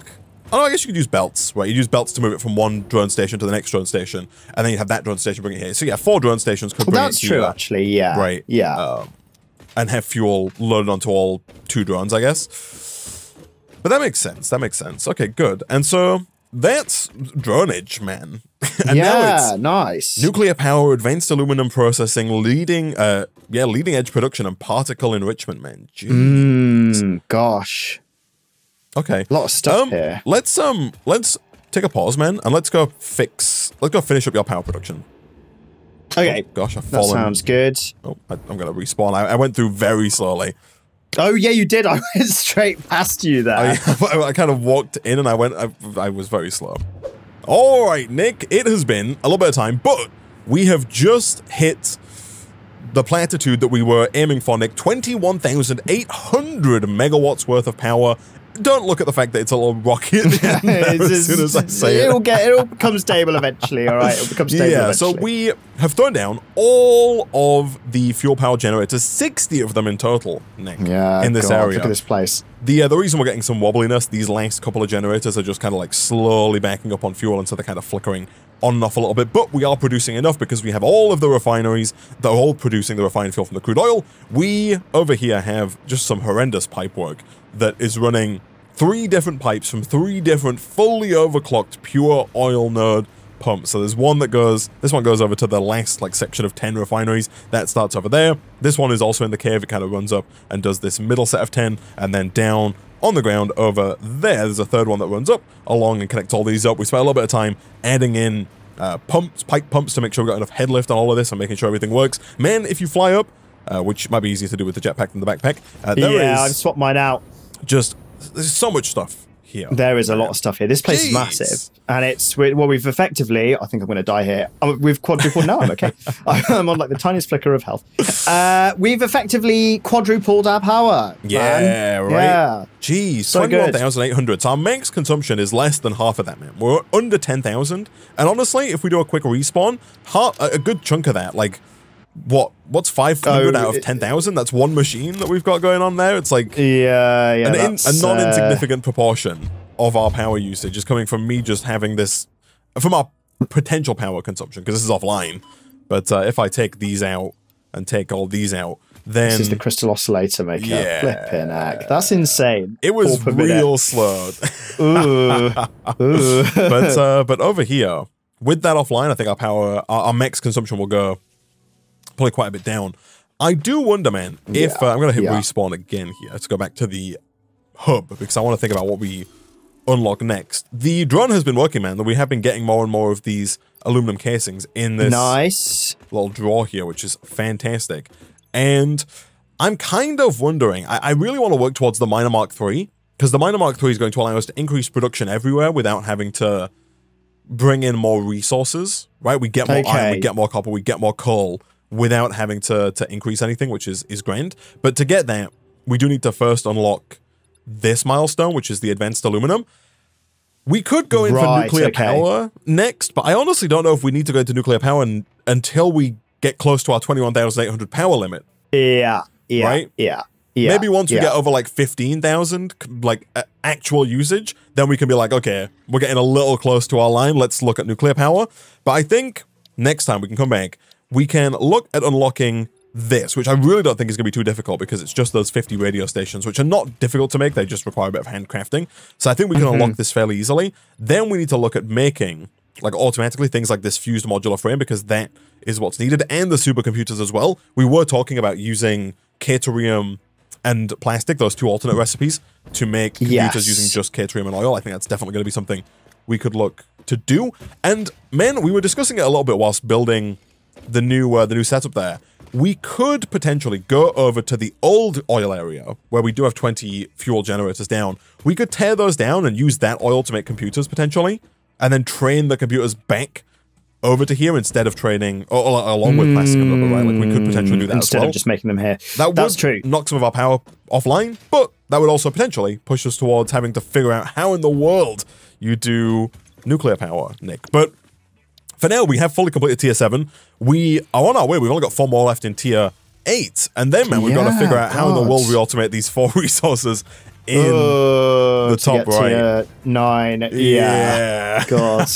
Oh, no, I guess you could use belts, right? You'd use belts to move it from one drone station to the next drone station, and then you'd have that drone station bring it here. So yeah, 4 drone stations could bring it here. That's true, actually, yeah. Right. Yeah. And have fuel loaded onto all 2 drones, I guess. But that makes sense. That makes sense. Okay, good. And so that's droneage, man. And now it's nice. Nuclear power, advanced aluminum processing, leading edge production and particle enrichment, man. Jeez. Gosh. Okay. A lot of stuff here. Let's take a pause, man, and let's go finish up your power production. Okay. Oh, gosh, I've fallen. That sounds good. Oh, I'm gonna respawn. I went through very slowly. Oh yeah, you did. I went straight past you there. I kind of walked in and I was very slow. All right, Nick, it has been a little bit of time, but we have just hit the platitude that we were aiming for, Nick. 21,800 megawatts worth of power don't look at the fact that it's a little rocky at the end as soon as I say it. It'll become stable eventually, all right? It'll become stable eventually. So we have thrown down all of the fuel power generators, 60 of them in total, Nick, in this area. Look at this place. The reason we're getting some wobbliness, these last couple of generators are just kind of like slowly backing up on fuel, and so they're kind of flickering on and off a little bit, but we are producing enough because we have all of the refineries that are all producing the refined fuel from the crude oil. We, over here, have just some horrendous pipe work that is running 3 different pipes from 3 different fully overclocked pure oil node pumps. So there's one that goes, this one goes over to the last like section of 10 refineries. That starts over there. This one is also in the cave. It kind of runs up and does this middle set of 10, and then down on the ground over there, there's a third one that runs up along and connects all these up. We spent a little bit of time adding in pipe pumps to make sure we've got enough head lift on all of this and making sure everything works. Man, if you fly up, which might be easier to do with the jetpack than the backpack, I've swapped mine out. Just, there's so much stuff here. There is a lot of stuff here. This place is massive. And it's, well, we've effectively, I think I'm going to die here. We've quadrupled, no, I'm okay. I'm on like the tiniest flicker of health. We've effectively quadrupled our power. Yeah, man. right. Yeah. Jeez, So 21,800. So our max consumption is less than half of that, man. We're under 10,000. And honestly, if we do a quick respawn, a good chunk of that, like, what's 500 out of 10,000? That's one machine that we've got going on there. It's like a non-insignificant proportion of our power usage is coming from me just having this, from our potential power consumption, because this is offline. But if I take these out and take all these out, then this is the crystal oscillator maker. Yeah. Flipping heck. That's insane. It was real slow. But over here, with that offline, I think our power, our max consumption will go probably quite a bit down. I do wonder, man, if I'm going to hit respawn again here. Let's go back to the hub because I want to think about what we unlock next. The drone has been working, man. We have been getting more and more of these aluminum casings in this little drawer here, which is fantastic. And I'm kind of wondering, I really want to work towards the Miner Mark III, because the Miner Mark III is going to allow us to increase production everywhere without having to bring in more resources, right? We get more iron, we get more copper, we get more coal without having to increase anything, which is grand. But to get that, we do need to first unlock this milestone, which is the advanced aluminum. We could go in for nuclear power next, but I honestly don't know if we need to go into nuclear power until we get close to our 21,800 power limit. Yeah. Maybe once we get over like 15,000 like actual usage, then we can be like, okay, we're getting a little close to our line. Let's look at nuclear power. But I think next time we can come back, we can look at unlocking this, which I really don't think is going to be too difficult because it's just those 50 radio stations, which are not difficult to make. They just require a bit of handcrafting. So I think we can unlock this fairly easily. Then we need to look at making, like automatically, things like this fused modular frame because that is what's needed, and the supercomputers as well. We were talking about using caterium and plastic, those 2 alternate recipes, to make computers using just caterium and oil. I think that's definitely going to be something we could look to do. And man, we were discussing it a little bit whilst building the new setup there. We could potentially go over to the old oil area where we do have 20 fuel generators down. We could tear those down and use that oil to make computers potentially, and then train the computers back over to here instead of training along with plastic and rubber, right? Like we could potentially do that instead of just making them here. That's true. Knock some of our power offline, but that would also potentially push us towards having to figure out how in the world you do nuclear power, Nick. But for now, we have fully completed tier 7. We are on our way. We've only got 4 more left in tier 8. And then, man, we've got to figure out how in the world we automate these 4 resources in the top right. Tier 9. Yeah. God.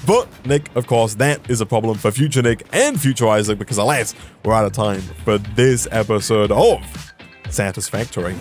But, Nick, of course, that is a problem for future Nick and future Isaac because, alas, we're out of time for this episode of Satisfactory.